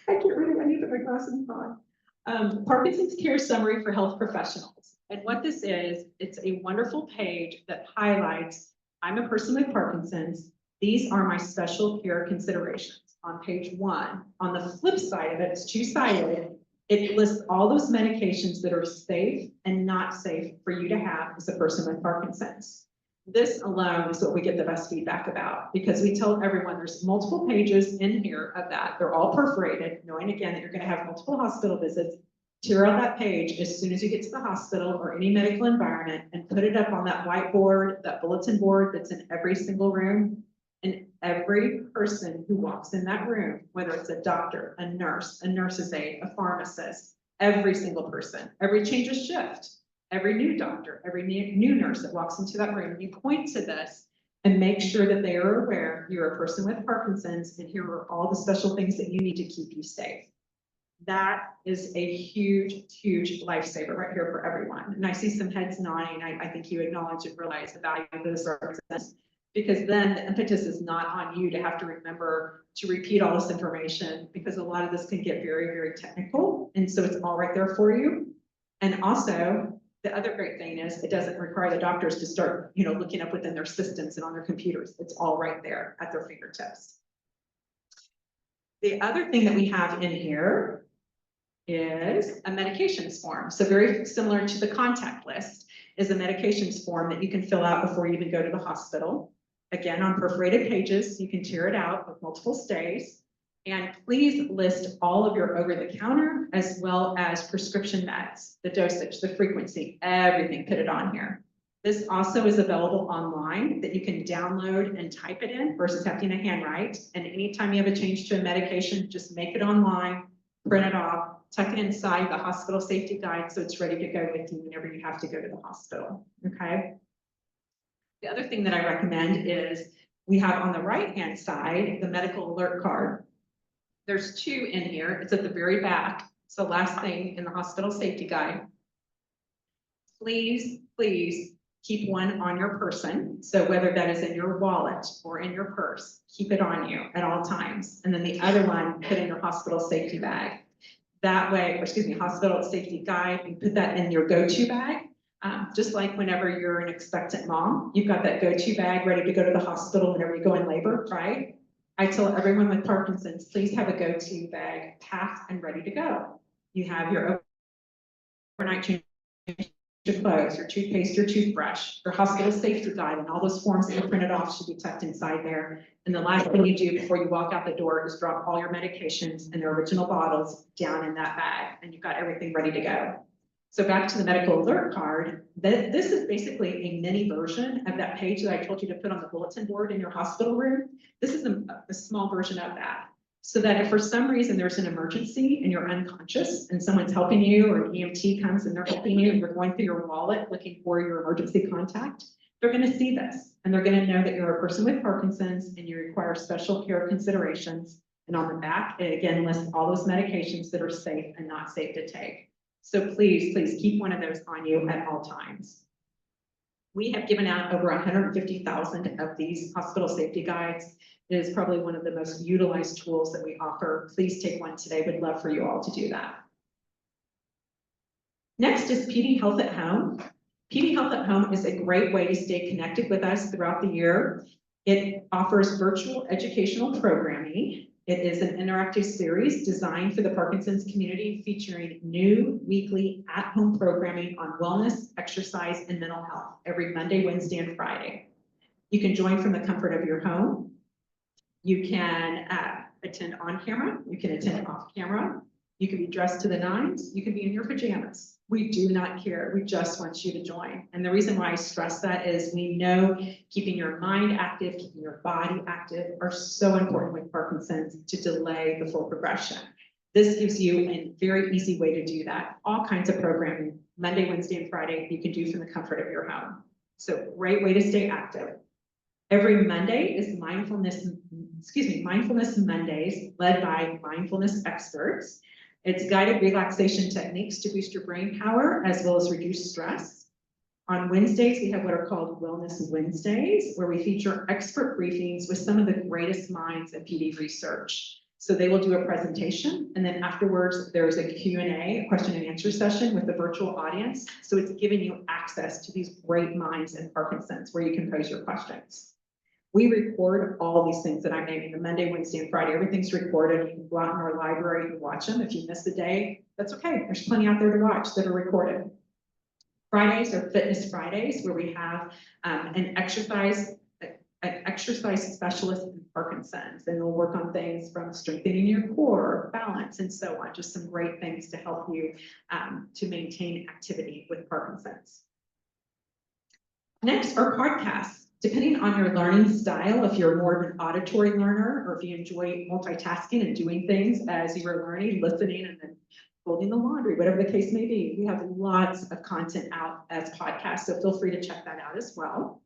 I can't read it. I need to put my glasses on. Parkinson's Care Summary for Health Professionals. And what this is, it's a wonderful page that highlights, I'm a person with Parkinson's. These are my special care considerations on page 1. On the flip side of it, it's two-sided. It lists all those medications that are safe and not safe for you to have as a person with Parkinson's. This alone is what we get the best feedback about, because we tell everyone there's multiple pages in here of that. They're all perforated, knowing again that you're going to have multiple hospital visits. Tear out that page as soon as you get to the hospital or any medical environment and put it up on that whiteboard, that bulletin board that's in every single room. And every person who walks in that room, whether it's a doctor, a nurse's aide, a pharmacist, every single person, every change of shift, every new doctor, every new nurse that walks into that room, you point to this and make sure that they are aware you're a person with Parkinson's and here are all the special things that you need to keep you safe. That is a huge, huge lifesaver right here for everyone. And I see some heads nodding. I think you acknowledge and realize the value of this represents, because then the impetus is not on you to have to remember to repeat all this information, because a lot of this can get very, very technical. And so it's all right there for you. And also, the other great thing is it doesn't require the doctors to start, looking up within their systems and on their computers. It's all right there at their fingertips. The other thing that we have in here is a medications form. So very similar to the contact list. is a medications form that you can fill out before you even go to the hospital. Again, on perforated pages, you can tear it out with multiple stays. And please list all of your over-the-counter as well as prescription meds, the dosage, the frequency, everything, put it on here. This also is available online that you can download and type it in versus having to handwrite. And anytime you have a change to a medication, just make it online, print it off, tuck it inside the hospital safety guide so it's ready to go with you whenever you have to go to the hospital, okay? The other thing that I recommend is we have on the right-hand side, the medical alert card. There's two in here. It's at the very back. It's the last thing in the hospital safety guide. Please, please keep one on your person. So whether that is in your wallet or in your purse, keep it on you at all times. And then the other one, put in your hospital safety bag. That way, or excuse me, hospital safety guide, you put that in your go-to bag. Just like whenever you're an expectant mom, you've got that go-to bag ready to go to the hospital whenever you go in labor, right? I tell everyone with Parkinson's, please have a go-to bag packed and ready to go. You have your overnight change of clothes, your toothpaste, your toothbrush, your hospital safety guide, and all those forms that you printed off should be tucked inside there. And the last thing you do before you walk out the door is drop all your medications and their original bottles down in that bag, and you've got everything ready to go. So back to the medical alert card, this is basically a mini version of that page that I told you to put on the bulletin board in your hospital room. This is a small version of that. So that if for some reason there's an emergency and you're unconscious and someone's helping you, or an EMT comes and they're helping you and you're going through your wallet looking for your emergency contact, they're going to see this and they're going to know that you're a person with Parkinson's and you require special care considerations. And on the back, it again lists all those medications that are safe and not safe to take. So please, please keep one of those on you at all times. We have given out over 150,000 of these hospital safety guides. It is probably one of the most utilized tools that we offer. Please take one today. We'd love for you all to do that. Next is PD Health at Home. PD Health at Home is a great way to stay connected with us throughout the year. It offers virtual educational programming. It is an interactive series designed for the Parkinson's community, featuring new weekly at-home programming on wellness, exercise, and mental health every Monday, Wednesday, and Friday. You can join from the comfort of your home. You can attend on camera. You can attend off camera. You can be dressed to the nines. You can be in your pajamas. We do not care. We just want you to join. And the reason why I stress that is we know keeping your mind active, keeping your body active are so important with Parkinson's to delay the full progression. This gives you a very easy way to do that. All kinds of programming, Monday, Wednesday, and Friday, you can do from the comfort of your home. So great way to stay active. Every Monday is Mindfulness Mondays, led by mindfulness experts. It's guided relaxation techniques to boost your brain power as well as reduce stress. On Wednesdays, we have what are called Wellness Wednesdays, where we feature expert briefings with some of the greatest minds in PD research. So they will do a presentation, and then afterwards, there's a Q&A, question and answer session with the virtual audience. So it's giving you access to these great minds in Parkinson's where you can pose your questions. We record all these things that I'm naming, the Monday, Wednesday, and Friday. Everything's recorded. You can go out in our library and watch them. If you miss a day, that's okay. There's plenty out there to watch that are recorded. Fridays are Fitness Fridays, where we have an exercise specialist in Parkinson's, and we'll work on things from strengthening your core, balance, and so on. Just some great things to help you to maintain activity with Parkinson's. Next are podcasts. Depending on your learning style, if you're more of an auditory learner, or if you enjoy multitasking and doing things as you are learning, listening, and then folding the laundry, whatever the case may be, we have lots of content out as podcasts, so feel free to check that out as well.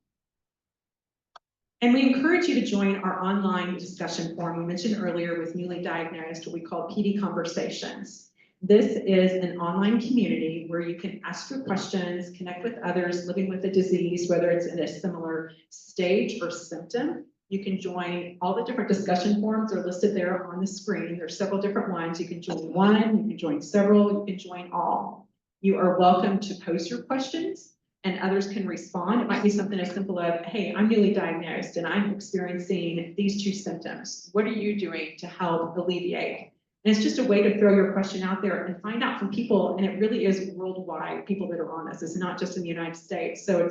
And we encourage you to join our online discussion forum we mentioned earlier with newly diagnosed, what we call PD Conversations. This is an online community where you can ask your questions, connect with others living with a disease, whether it's in a similar stage or symptom. You can join all the different discussion forums are listed there on the screen. There's several different ones. You can join one, you can join several, you can join all. You are welcome to post your questions and others can respond. It might be something as simple as, hey, I'm newly diagnosed and I'm experiencing these two symptoms. What are you doing to help alleviate? And it's just a way to throw your question out there and find out from people, and it really is worldwide, people that are on this. It's not just in the United States. So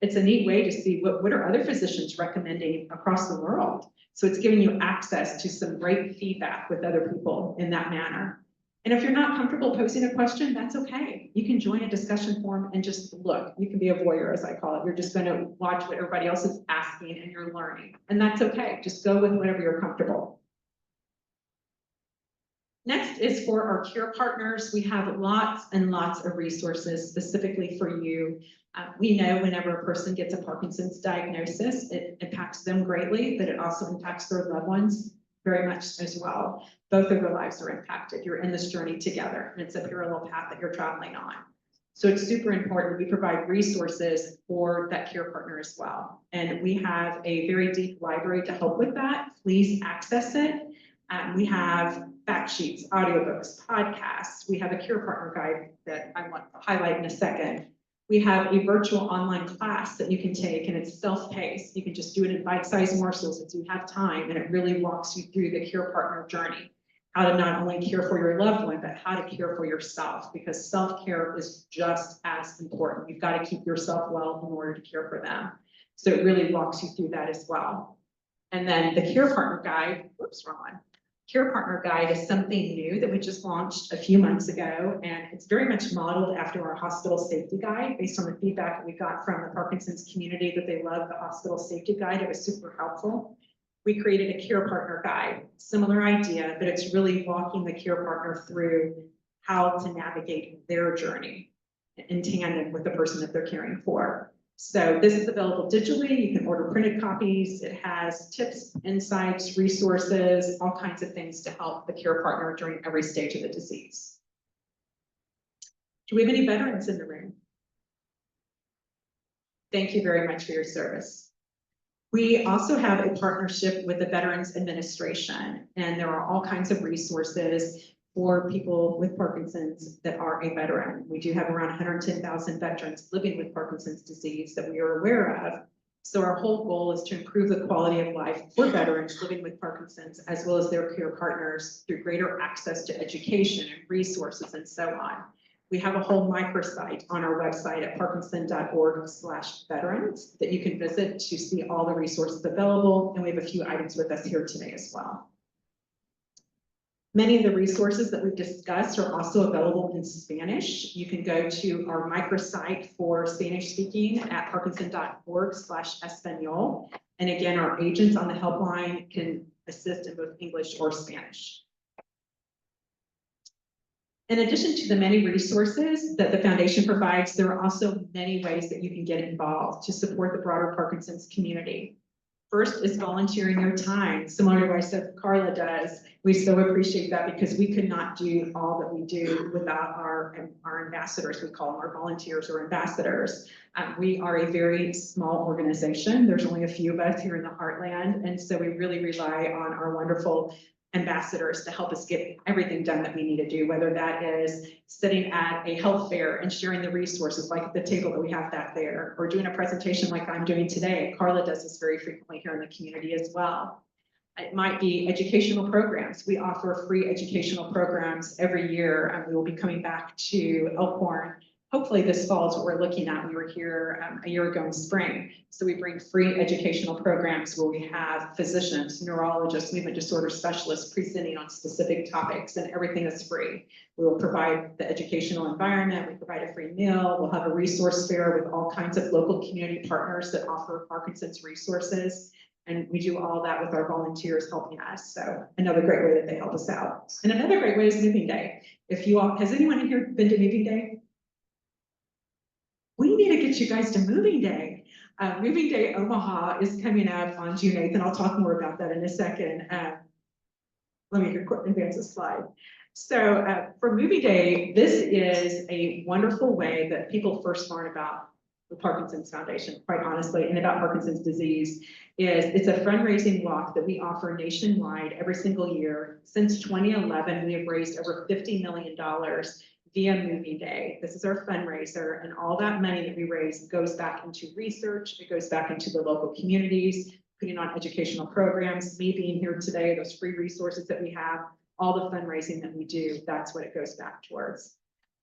it's a neat way to see what are other physicians recommending across the world. So it's giving you access to some great feedback with other people in that manner. And if you're not comfortable posing a question, that's okay. You can join a discussion forum and just look. You can be a voyeur, as I call it. You're just going to watch what everybody else is asking and you're learning. And that's okay. Just go with whatever you're comfortable. Next is for our care partners. We have lots and lots of resources specifically for you. We know whenever a person gets a Parkinson's diagnosis, it impacts them greatly, but it also impacts their loved ones very much as well. Both of their lives are impacted. You're in this journey together, and it's a parallel path that you're traveling on. So it's super important. We provide resources for that care partner as well. And we have a very deep library to help with that. Please access it. We have fact sheets, audiobooks, podcasts. We have a care partner guide that I want to highlight in a second. We have a virtual online class that you can take, and it's self-paced. You can just do it in bite-sized morsels if you have time, and it really walks you through the care partner journey. How to not only care for your loved one, but how to care for yourself, because self-care is just as important. You've got to keep yourself well in order to care for them. So it really walks you through that as well. And then the care partner guide, whoops, wrong one. Care Partner Guide is something new that we just launched a few months ago, and it's very much modeled after our hospital safety guide based on the feedback that we got from the Parkinson's community that they love the hospital safety guide. It was super helpful. We created a Care Partner Guide, similar idea, but it's really walking the care partner through how to navigate their journey in tandem with the person that they're caring for. So this is available digitally. You can order printed copies. It has tips, insights, resources, all kinds of things to help the care partner during every stage of the disease. Do we have any veterans in the room? Thank you very much for your service. We also have a partnership with the Veterans Administration, and there are all kinds of resources for people with Parkinson's that are a veteran. We do have around 110,000 veterans living with Parkinson's disease that we are aware of. So our whole goal is to improve the quality of life for veterans living with Parkinson's, as well as their care partners, through greater access to education and resources and so on. We have a whole microsite on our website at parkinson.org/veterans that you can visit to see all the resources available. And we have a few items with us here today as well. Many of the resources that we've discussed are also available in Spanish. You can go to our microsite for Spanish speaking at parkinson.org/espanol. And again, our agents on the helpline can assist in both English or Spanish. In addition to the many resources that the foundation provides, there are also many ways that you can get involved to support the broader Parkinson's community. First is volunteering your time, similar to what I said Carla does. We so appreciate that because we could not do all that we do without our ambassadors. We call them our volunteers or ambassadors. We are a very small organization. There's only a few of us here in the Heartland, and so we really rely on our wonderful ambassadors to help us get everything done that we need to do, whether that is sitting at a health fair and sharing the resources like the table that we have back there, or doing a presentation like I'm doing today. Carla does this very frequently here in the community as well. It might be educational programs. We offer free educational programs every year, and we will be coming back to Elkhorn. Hopefully this fall is what we're looking at. We were here a year ago in spring. So we bring free educational programs where we have physicians, neurologists, movement disorder specialists presenting on specific topics, and everything is free. We will provide the educational environment. We provide a free meal. We'll have a resource fair with all kinds of local community partners that offer Parkinson's resources. And we do all that with our volunteers helping us. So another great way that they help us out. And another great way is Moving Day. If you all, has anyone in here been to Moving Day? We need to get you guys to Moving Day. Moving Day Omaha is coming up on June 8th, and I'll talk more about that in a second. Let me advance the slide. So for Moving Day, this is a wonderful way that people first learn about the Parkinson's Foundation, quite honestly, and about Parkinson's disease. It's a fundraising walk that we offer nationwide every single year. Since 2011, we have raised over $50 million via Moving Day. This is our fundraiser, and all that money that we raise goes back into research. It goes back into the local communities, putting on educational programs, me being here today, those free resources that we have, all the fundraising that we do, that's what it goes back towards.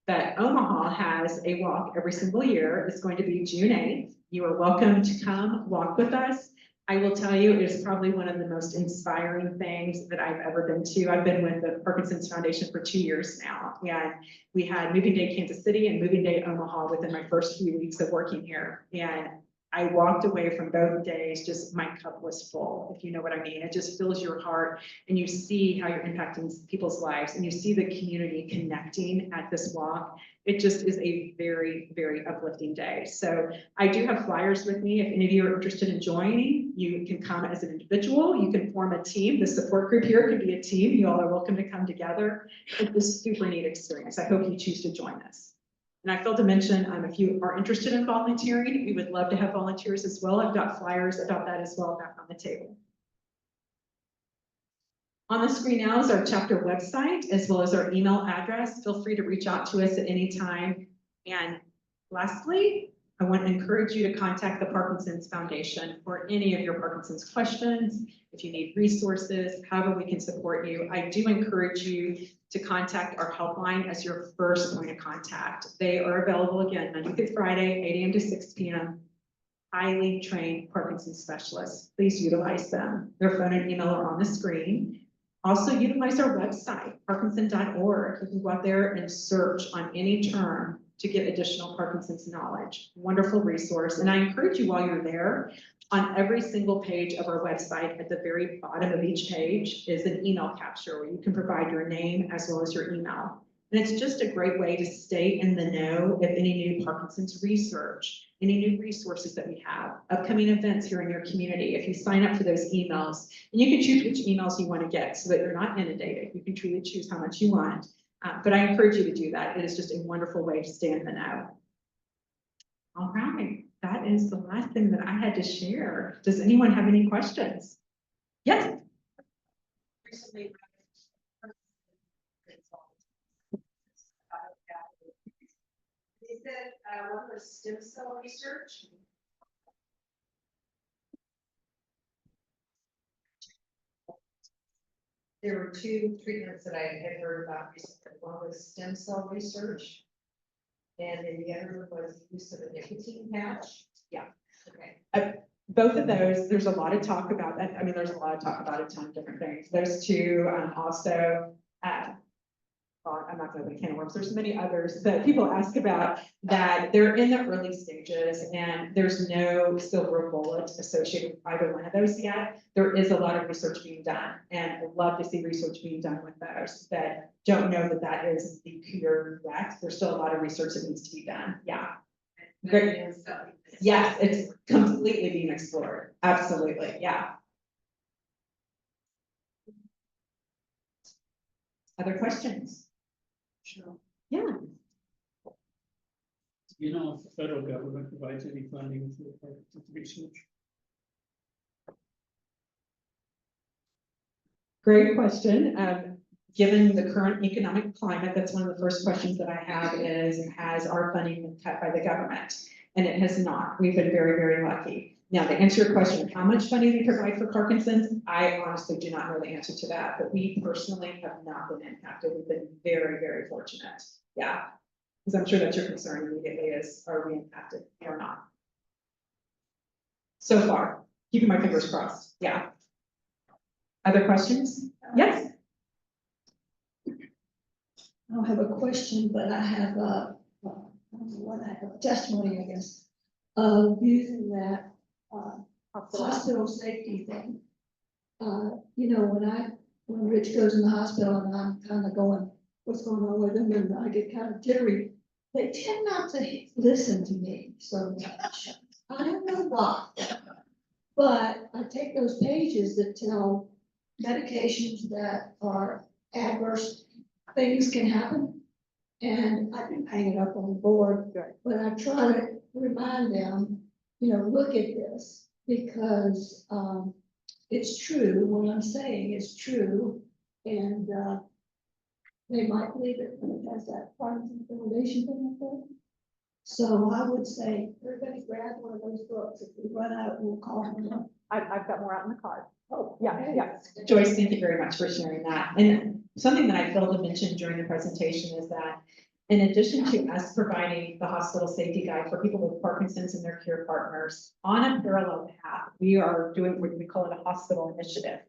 But Omaha has a walk every single year. It's going to be June 8th. You are welcome to come walk with us. I will tell you, it is probably one of the most inspiring things that I've ever been to. I've been with the Parkinson's Foundation for 2 years now, and we had Moving Day Kansas City and Moving Day Omaha within my first few weeks of working here. And I walked away from both days, just my cup was full, if you know what I mean. It just fills your heart, and you see how you're impacting people's lives, and you see the community connecting at this walk. It just is a very, very uplifting day. So I do have flyers with me. If any of you are interested in joining, you can come as an individual. You can form a team. The support group here could be a team. You all are welcome to come together. It's a super neat experience. I hope you choose to join us. And I failed to mention, if you are interested in volunteering, we would love to have volunteers as well. I've got flyers about that as well back on the table. On the screen now is our chapter website, as well as our email address. Feel free to reach out to us at any time. And lastly, I want to encourage you to contact the Parkinson's Foundation for any of your Parkinson's questions. If you need resources, however we can support you, I do encourage you to contact our helpline as your first point of contact. They are available again, Monday through Friday, 8 a.m. to 6 p.m. Highly trained Parkinson's specialists. Please utilize them. Their phone and email are on the screen. Also utilize our website, parkinson.org. You can go out there and search on any term to get additional Parkinson's knowledge. Wonderful resource. And I encourage you while you're there, on every single page of our website, at the very bottom of each page is an email capture where you can provide your name as well as your email. And it's just a great way to stay in the know of any new Parkinson's research, any new resources that we have, upcoming events here in your community. If you sign up for those emails, and you can choose which emails you want to get so that you're not inundated. You can truly choose how much you want. But I encourage you to do that. It is just a wonderful way to stay in the know. All right, that is the last thing that I had to share. Does anyone have any questions? Yes. Recently. Is that one of the stem cell research? There were two treatments that I had heard about recently. One was stem cell research, and then the other one was use of a nicotine patch. Yeah. Okay. Both of those, there's a lot of talk about that. I mean, there's a lot of talk about a ton of different things. Those two, also, well, I'm not going to open a can of worms. There's many others that people ask about that they're in the early stages, and there's no silver bullet associated with either one of those yet. There is a lot of research being done, and I'd love to see research being done with those that don't know that that is the cure yet. There's still a lot of research that needs to be done. Yeah. Great. Yes, it's completely being explored. Absolutely. Yeah. Other questions? Sure. Yeah. You know, if the federal government provides any funding for Parkinson's research? Great question. Given the current economic climate, that's one of the first questions that I have is, has our funding been cut by the government? And it has not. We've been very, very lucky. Now, to answer your question, how much funding we provide for Parkinson's, I honestly do not know the answer to that, but we personally have not been impacted. We've been very, very fortunate. Yeah. Because I'm sure that's your concern immediately is, are we impacted or not? So far, keeping my fingers crossed. Yeah. Other questions? Yes. I don't have a question, but I have a, I don't know what I have, a testimony, I guess, of using that hospital safety thing. You know, when Rich goes in the hospital and I'm kind of going, what's going on with him, and I get kind of jittery, they tend not to listen to me so much. I don't know why, but I take those pages that tell medications that are adverse things can happen. And I can hang it up on the board, but I try to remind them, you know, look at this, because it's true, what I'm saying is true, and they might believe it when it has that Parkinson's Foundation thing up there. So I would say, everybody grab one of those books. If we run out, we'll call them up. I've got more out in the car. Oh, Yeah, yeah. Joyce, thank you very much for sharing that. And something that I failed to mention during the presentation is that in addition to us providing the hospital safety guide for people with Parkinson's and their care partners, on a parallel path, we are doing what we call it a hospital initiative,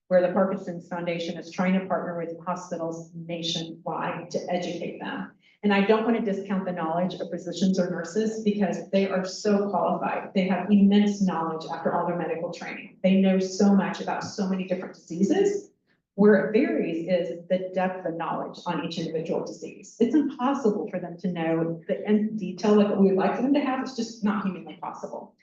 where the Parkinson's Foundation is trying to partner with hospitals nationwide to educate them. And I don't want to discount the knowledge of physicians or nurses because they are so qualified. They have immense knowledge after all their medical training. They know so much about so many different diseases. Where it varies is the depth of knowledge on each individual disease. It's impossible for them to know the in detail like what we would like for them to have. It's just not humanly possible.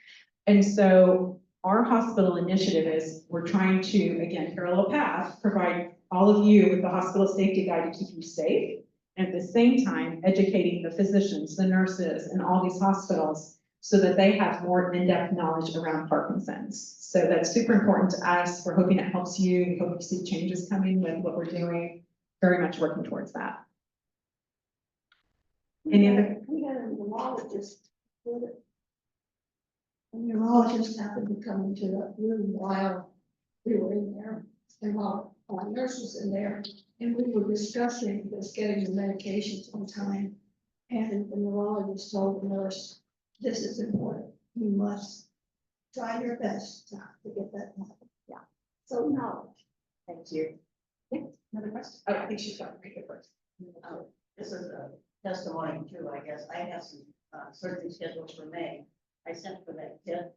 And so our hospital initiative is we're trying to, again, parallel path, provide all of you with the hospital safety guide to keep you safe. And at the same time, educating the physicians, the nurses, and all these hospitals so that they have more in-depth knowledge around Parkinson's. So that's super important to us. We're hoping it helps you. We hope you see changes coming with what we're doing. Very much working towards that. Any other? We had a neurologist. A neurologist happened to come into the room while we were in there, and while our nurse was in there, and we were discussing just getting the medications on time. And the neurologist told the nurse, this is important, you must try your best to get that done. Yeah. So knowledge. Thank you. Yeah, another question? Oh, I think she's got to make it first. This is a testimony too, I guess. I have some surgery scheduled for May. I sent for that kit.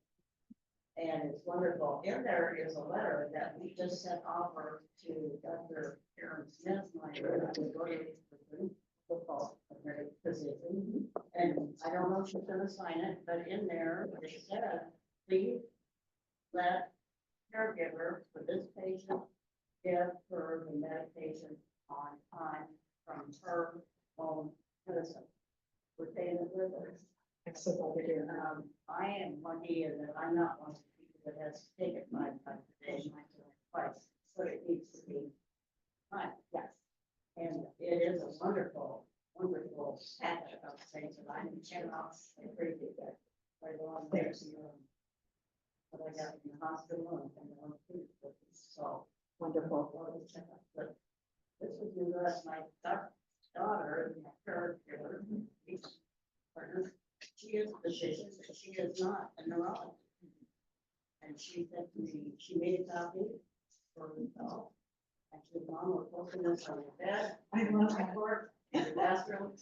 And it's wonderful. In there is a letter that we just sent over to Dr. Aaron Smith, my football physician. And I don't know if she's gonna sign it, but in there, it said, please let caregiver for this patient give her the medication on time from her own medicine. We're taking it with her. I'm so glad you're doing that. I am lucky in that I'm not one of the people that has to take it 5 times a day, twice, so it needs to be fine, yes. And it is a wonderful, wonderful package of things that I'm cannot appreciate that. Right along there, but I got in the hospital and the food, so Wonderful. but this was new to us, my daughter, and her partner. She is a physician, but she is not a neurologist. And she said to me, she made a copy for herself. And she said, Mom, we're posting this on your bed. I love that. In the bathroom.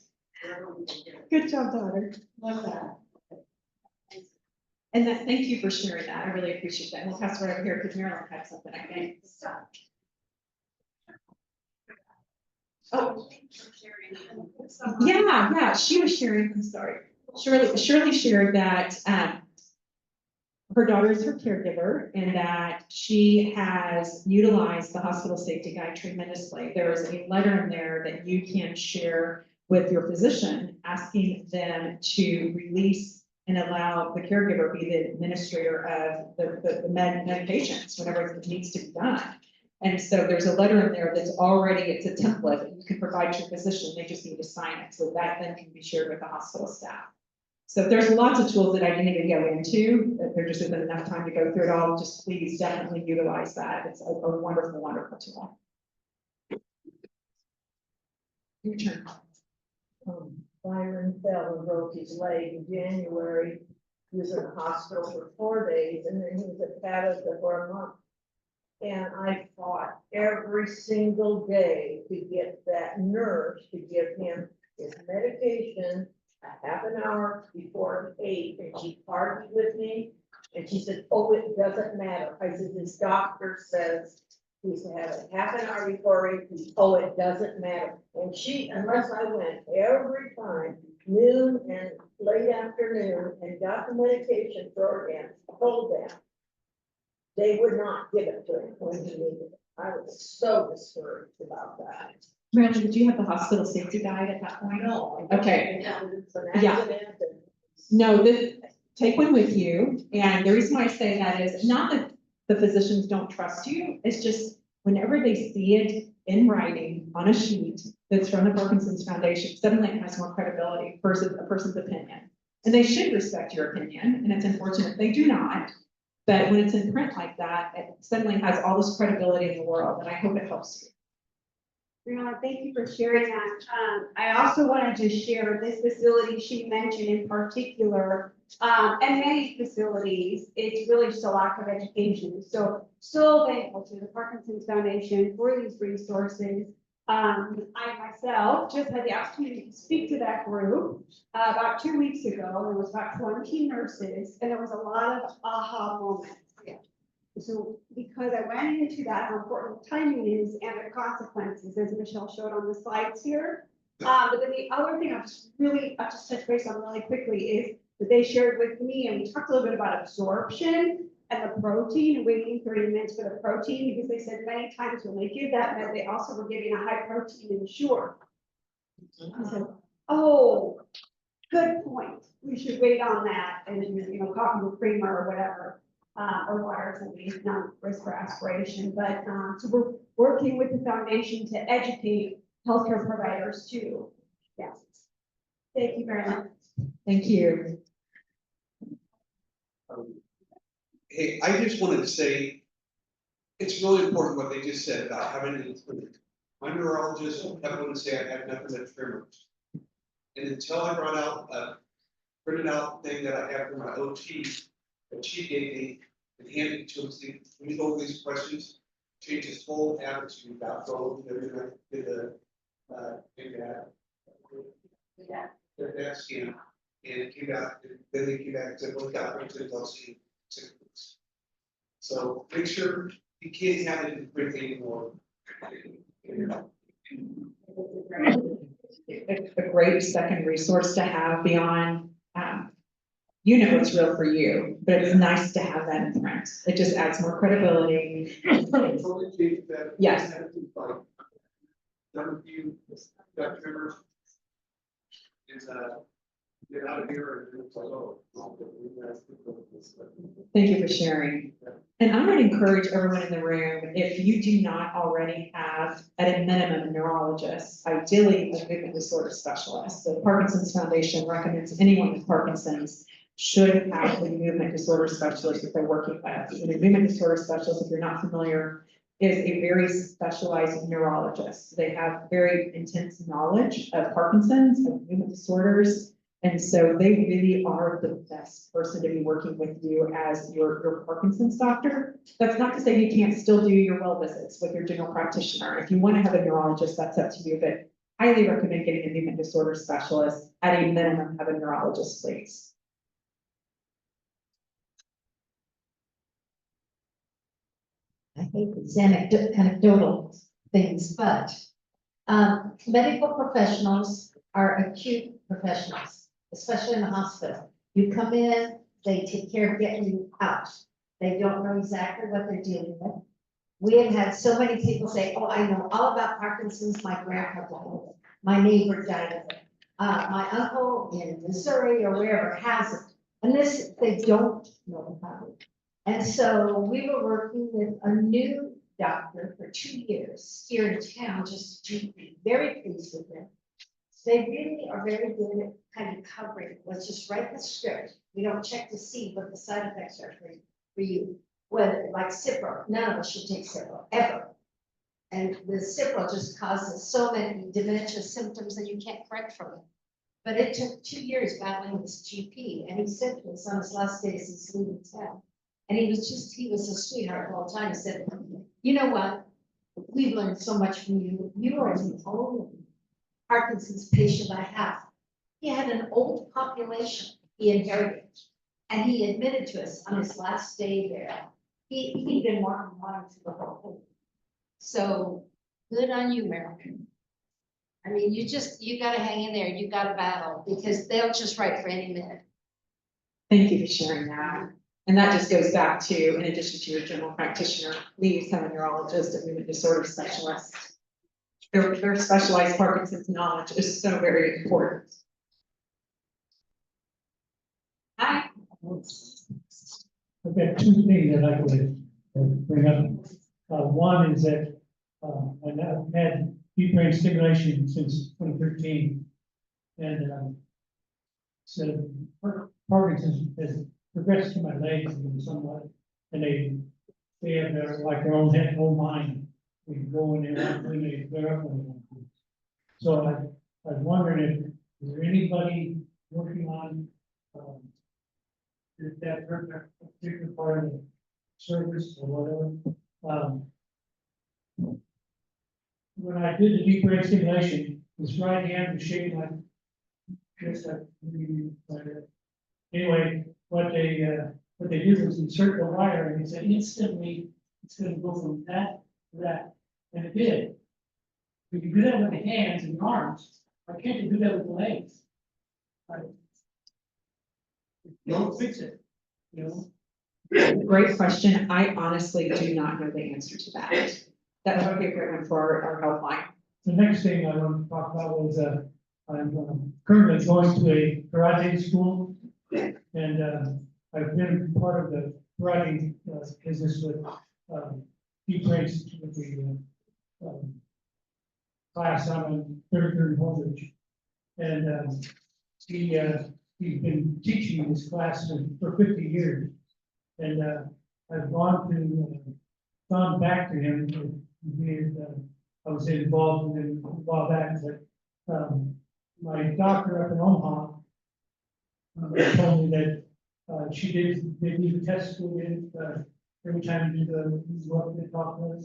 wherever we can get it." Good job, daughter. Love that. And that, thank you for sharing that. I really appreciate that. And we'll pass it right over here because Marilyn had something, I think. Oh, yeah, she was sharing, I'm sorry. Shirley shared that, her daughter is her caregiver and that she has utilized the hospital safety guide tremendously. There is a letter in there that you can share with your physician, asking them to release and allow the caregiver be the administrator of the medications whenever it needs to be done. And so there's a letter in there that's already, it's a template that you can provide to your physician. They just need to sign it. So that then can be shared with the hospital staff. So there's lots of tools that I didn't even go into. If there just isn't enough time to go through it all, just please definitely utilize that. It's a wonderful, wonderful tool. Your turn. Byron fell and broke his leg in January. He was in the hospital for 4 days and then he was at Tabitha for a month. And I fought every single day to get that nurse to give him his medication a half an hour before 8. And she argued with me and she said, oh, it doesn't matter. I said, this doctor says he's to have a half an hour before 8. Oh, it doesn't matter. And she, unless I went every time, noon and late afternoon, and got the medication for her and told them, they would not give it to him when he needed it. I was so discouraged about that. Marilyn, did you have the hospital safety guide at that point? No. Okay. It's an Yeah. accident and No, take one with you. And the reason why I say that is not that the physicians don't trust you. It's just whenever they see it in writing on a sheet that's from the Parkinson's Foundation, suddenly it has more credibility versus a person's opinion. And they should respect your opinion. And it's unfortunate they do not. But when it's in print like that, it suddenly has all this credibility in the world. And I hope it helps you. Thank you for sharing that. I also wanted to share this facility she mentioned in particular, and many facilities, it's really just a lack of education. So thankful to the Parkinson's Foundation for these resources. I myself just had the opportunity to speak to that group about 2 weeks ago. There was about 20 nurses, and there was a lot of aha moments. So because I went into that, how important timing is and the consequences, as Michelle showed on the slides here. But then the other thing I'll just touch base on really quickly is that they shared with me, and we talked a little bit about absorption and the protein, and waiting 30 minutes for the protein, because they said many times when they give that med, they also were giving a high protein Ensure. I said, oh, good point. We should wait on that and, coffee with creamer or whatever. Or water, so we not risk for aspiration, but, so we're working with the foundation to educate healthcare providers too. Yes. Thank you very much. Thank you. Hey, I just wanted to say, it's really important what they just said about having it included. My neurologist kept wanting to say I had nothing but tremors. And until I brought out a printed out thing that I have for my OT, that she gave me and handed it to him, saying, when you go over these questions, change his whole attitude about going to that scan. And it came out, and then they came back and said, look out, I'll see. So make sure you can't have it in print anymore. A great second resource to have beyond, it's real for you, but it's nice to have that in print. It just adds more credibility. Yes. None of you got tremors. It's get out of here and it's like, oh. Thank you for sharing. And I'm going to encourage everyone in the room, if you do not already have, at a minimum, a neurologist, ideally a movement disorder specialist. The Parkinson's Foundation recommends anyone with Parkinson's should have a movement disorder specialist that they're working with. And a movement disorder specialist, if you're not familiar, is a very specialized neurologist. They have very intense knowledge of Parkinson's, of movement disorders. And so they really are the best person to be working with you as your Parkinson's doctor. That's not to say you can't still do your well visits with your general practitioner. If you want to have a neurologist, that's up to you, but highly recommend getting a movement disorder specialist. At a minimum, have a neurologist, please. I hate these anecdotal things, but medical professionals are acute professionals, especially in the hospital. You come in, they take care of getting you out. They don't know exactly what they're dealing with. We have had so many people say, oh, I know all about Parkinson's, my grandpa died of it, my neighbor died of it. My uncle in Missouri or wherever has it. And this, they don't know about it. And so we were working with a new doctor for 2 years here in town, just to be very pleased with them. They really are very good at kind of covering. Let's just write the script. We don't check to see what the side effects are for you. Whether like Cipro, none of us should take Cipro ever. And the Cipro just causes so many dementia symptoms that you can't correct from it. But it took 2 years battling this GP, and he said to us on his last days he's leaving town. And he was a sweetheart all the time. He said, you know what? We've learned so much from you. You are the only Parkinson's patient I have. He had an old population he inherited. And he admitted to us on his last day there, he didn't want to the whole thing. So good on you, American. I mean, you got to hang in there. You got to battle because they'll just write for any minute. Thank you for sharing that. And that just goes back to, in addition to your general practitioner, please have a neurologist, a movement disorder specialist. Their specialized Parkinson's knowledge is so very important. Hi. I've got two things that I would bring up. One is that I've had deep brain stimulation since 2013. And so Parkinson's has progressed to my legs somewhat, and they have like their own head, own mind. they can go in there, when they, they're up on it. So I was wondering if, is there anybody working on, if that particular part of the service or whatever? When I did the deep brain stimulation, this right hand was shaking like, just like, anyway, what they did was insert the wire and it said instantly, it's gonna go from that to that, and it did. We can do that with the hands and arms, why can't you do that with the legs? Like, don't fix it, you know? Great question. I honestly do not know the answer to that. That would be a great one for our helpline. The next thing I want to talk about was, I'm currently going to a karate school. And, I've been part of the karate business with, deep brains with the, class on 33rd and Holdridge. And, he's been teaching this class for 50 years. And, I've gone back to him. I was involved in a while back, but, my doctor up in Omaha told me that, they do the test school, every time you do what they talk about,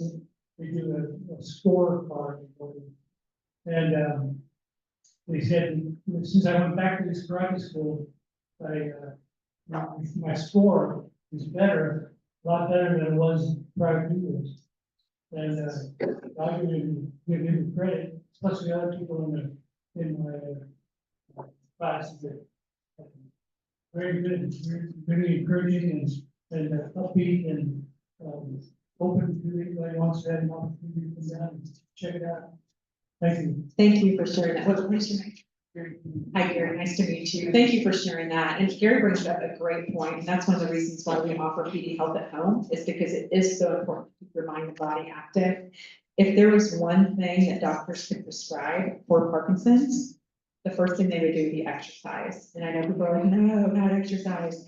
they do a score card. And, they said, since I went back to this karate school, my score is better, a lot better than it was prior to this. And, I give him credit, especially other people in my classes that very good, very encouraging and upbeat and open to anybody who wants to have an opportunity to come down and check it out. Thank you. Thank you for sharing that. What's your name? Hi, Gary. Nice to meet you. Thank you for sharing that. And Gary brings up a great point, and that's one of the reasons why we offer PD Health at Home, is because it is so important to keep your mind and body active. If there was one thing that doctors could prescribe for Parkinson's, the first thing they would do would be exercise. And I know people are like, no, not exercise.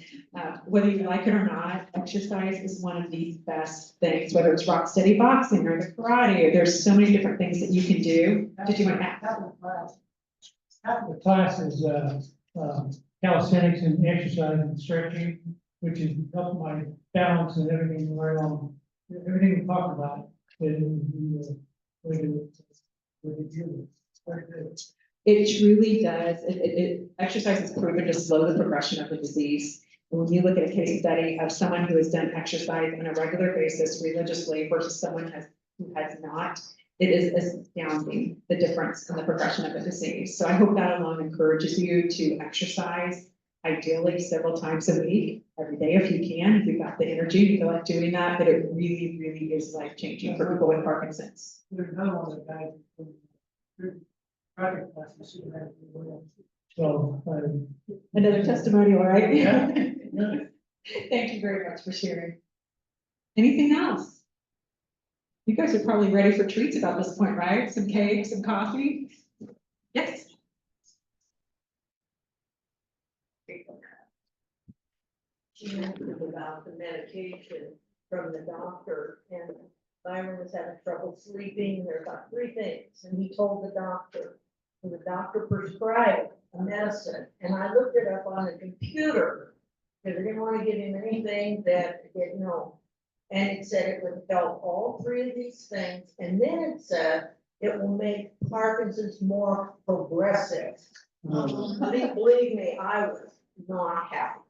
Whether you like it or not, exercise is one of the best things, whether it's rock steady boxing or the karate, or there's so many different things that you can do. Did you want to add? Half of the class is calisthenics and exercise and stretching, which is helping my balance and everything right on. Everything we talk about is It truly does. Exercise is proven to slow the progression of the disease. And when you look at a case study of someone who has done exercise on a regular basis religiously versus someone who has not, it is astounding, the difference in the progression of the disease. So I hope that alone encourages you to exercise, ideally several times a week, every day if you can, if you've got the energy, you feel like doing that, but it really, really is life-changing for people with Parkinson's. There's another one that died. Private classes. So, Another testimonial, right? Yeah. Thank you very much for sharing. Anything else? You guys are probably ready for treats about this point, right? Some cake, some coffee? Yes. She mentioned about the medication from the doctor, and Byron was having trouble sleeping. There are about 3 things, and he told the doctor, and the doctor prescribed a medicine, and I looked it up on the computer because I didn't want to give him anything that I didn't know. And it said it would help all 3 of these things, and then it said it will make Parkinson's more progressive. Believe me, I was not happy,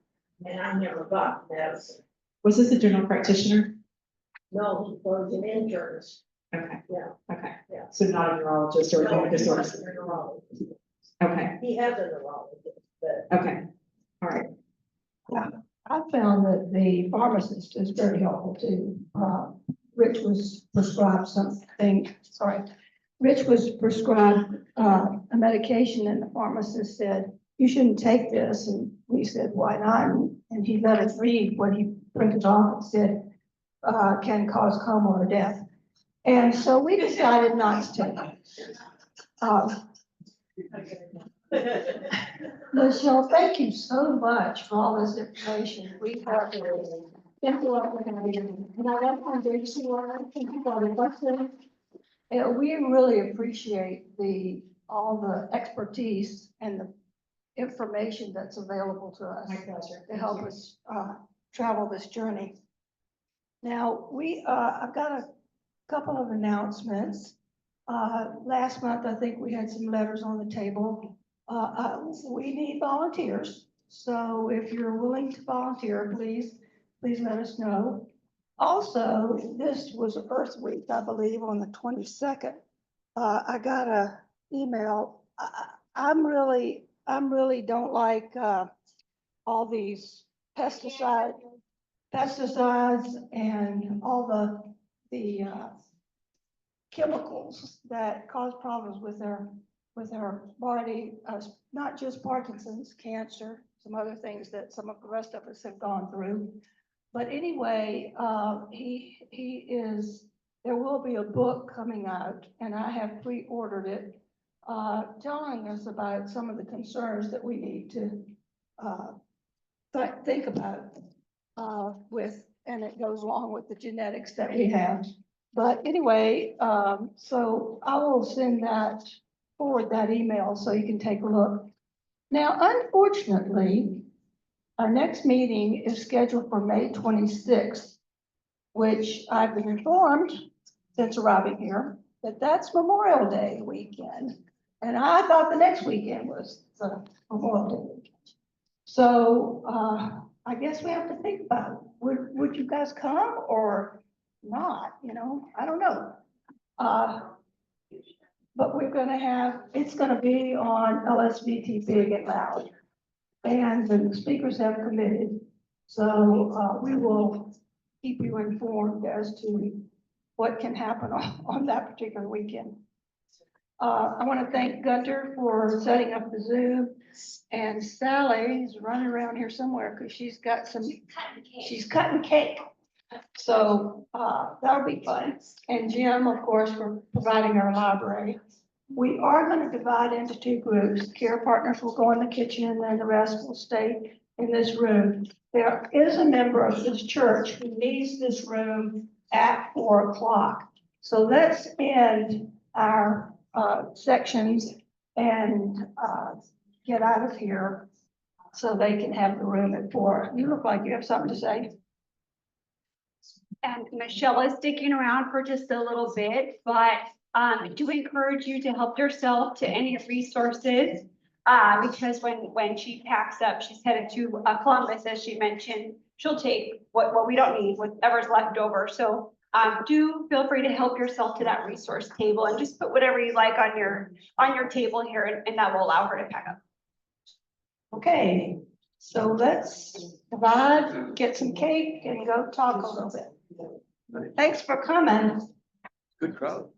and I never got medicine. Was this a general practitioner? No, he was an internist. Okay. Yeah. Okay. Yeah. So not a neurologist or a No, he neurologist. wasn't a neurologist. Okay. He has a neurologist, but Okay. All right. I found that the pharmacist is very helpful too. Rich was prescribed Rich was prescribed a medication and the pharmacist said, you shouldn't take this. And we said, why not? And he let us read what he printed off and said, can cause coma or death. And so we decided not to take it. Michelle, thank you so much for all this information. We have Thank you all for having me. And I love how great you are. Thank you for the questions. Yeah, we really appreciate all the expertise and the information that's available to us My pleasure. to help us, travel this journey. Now, I've got a couple of announcements. Last month, I think we had some letters on the table. We need volunteers, so if you're willing to volunteer, please let us know. Also, this was Earth Week, I believe, on the 22nd. I got a email. I'm really don't like, all these pesticides and all the chemicals that cause problems with our body, not just Parkinson's, cancer, some other things that some of the rest of us have gone through. But anyway, there will be a book coming out, and I have pre-ordered it, telling us about some of the concerns that we need to think about and it goes along with the genetics that we have. But anyway, so I will forward that email so you can take a look. Now, unfortunately, our next meeting is scheduled for May 26th, which I've been informed since arriving here that that's Memorial Day weekend. And I thought the next weekend was the Memorial Day weekend. So I guess we have to think about it. Would you guys come or not? You know, I don't know. But it's gonna be on LSVT Big and Loud. And the speakers have committed. So we will keep you informed as to what can happen on that particular weekend. I want to thank Gunter for setting up the Zoom, and Sally is running around here somewhere because she's cutting cake. So that'll be fun. And Jim, of course, for providing our library. We are going to divide into two groups. Care partners will go in the kitchen and the rest will stay in this room. There is a member of this church who needs this room at 4 o'clock. So let's end our sections and get out of here so they can have the room at 4. You look like you have something to say. And Michelle is sticking around for just a little bit, but do encourage you to help yourself to any resources. Because when she packs up, she's headed to Columbus, as she mentioned. She'll take what we don't need, whatever's left over. So do feel free to help yourself to that resource table and just put whatever you like on your table here, and that will allow her to pack up. Okay, so let's divide, get some cake, and go talk a little bit. Thanks for coming. Good crowd.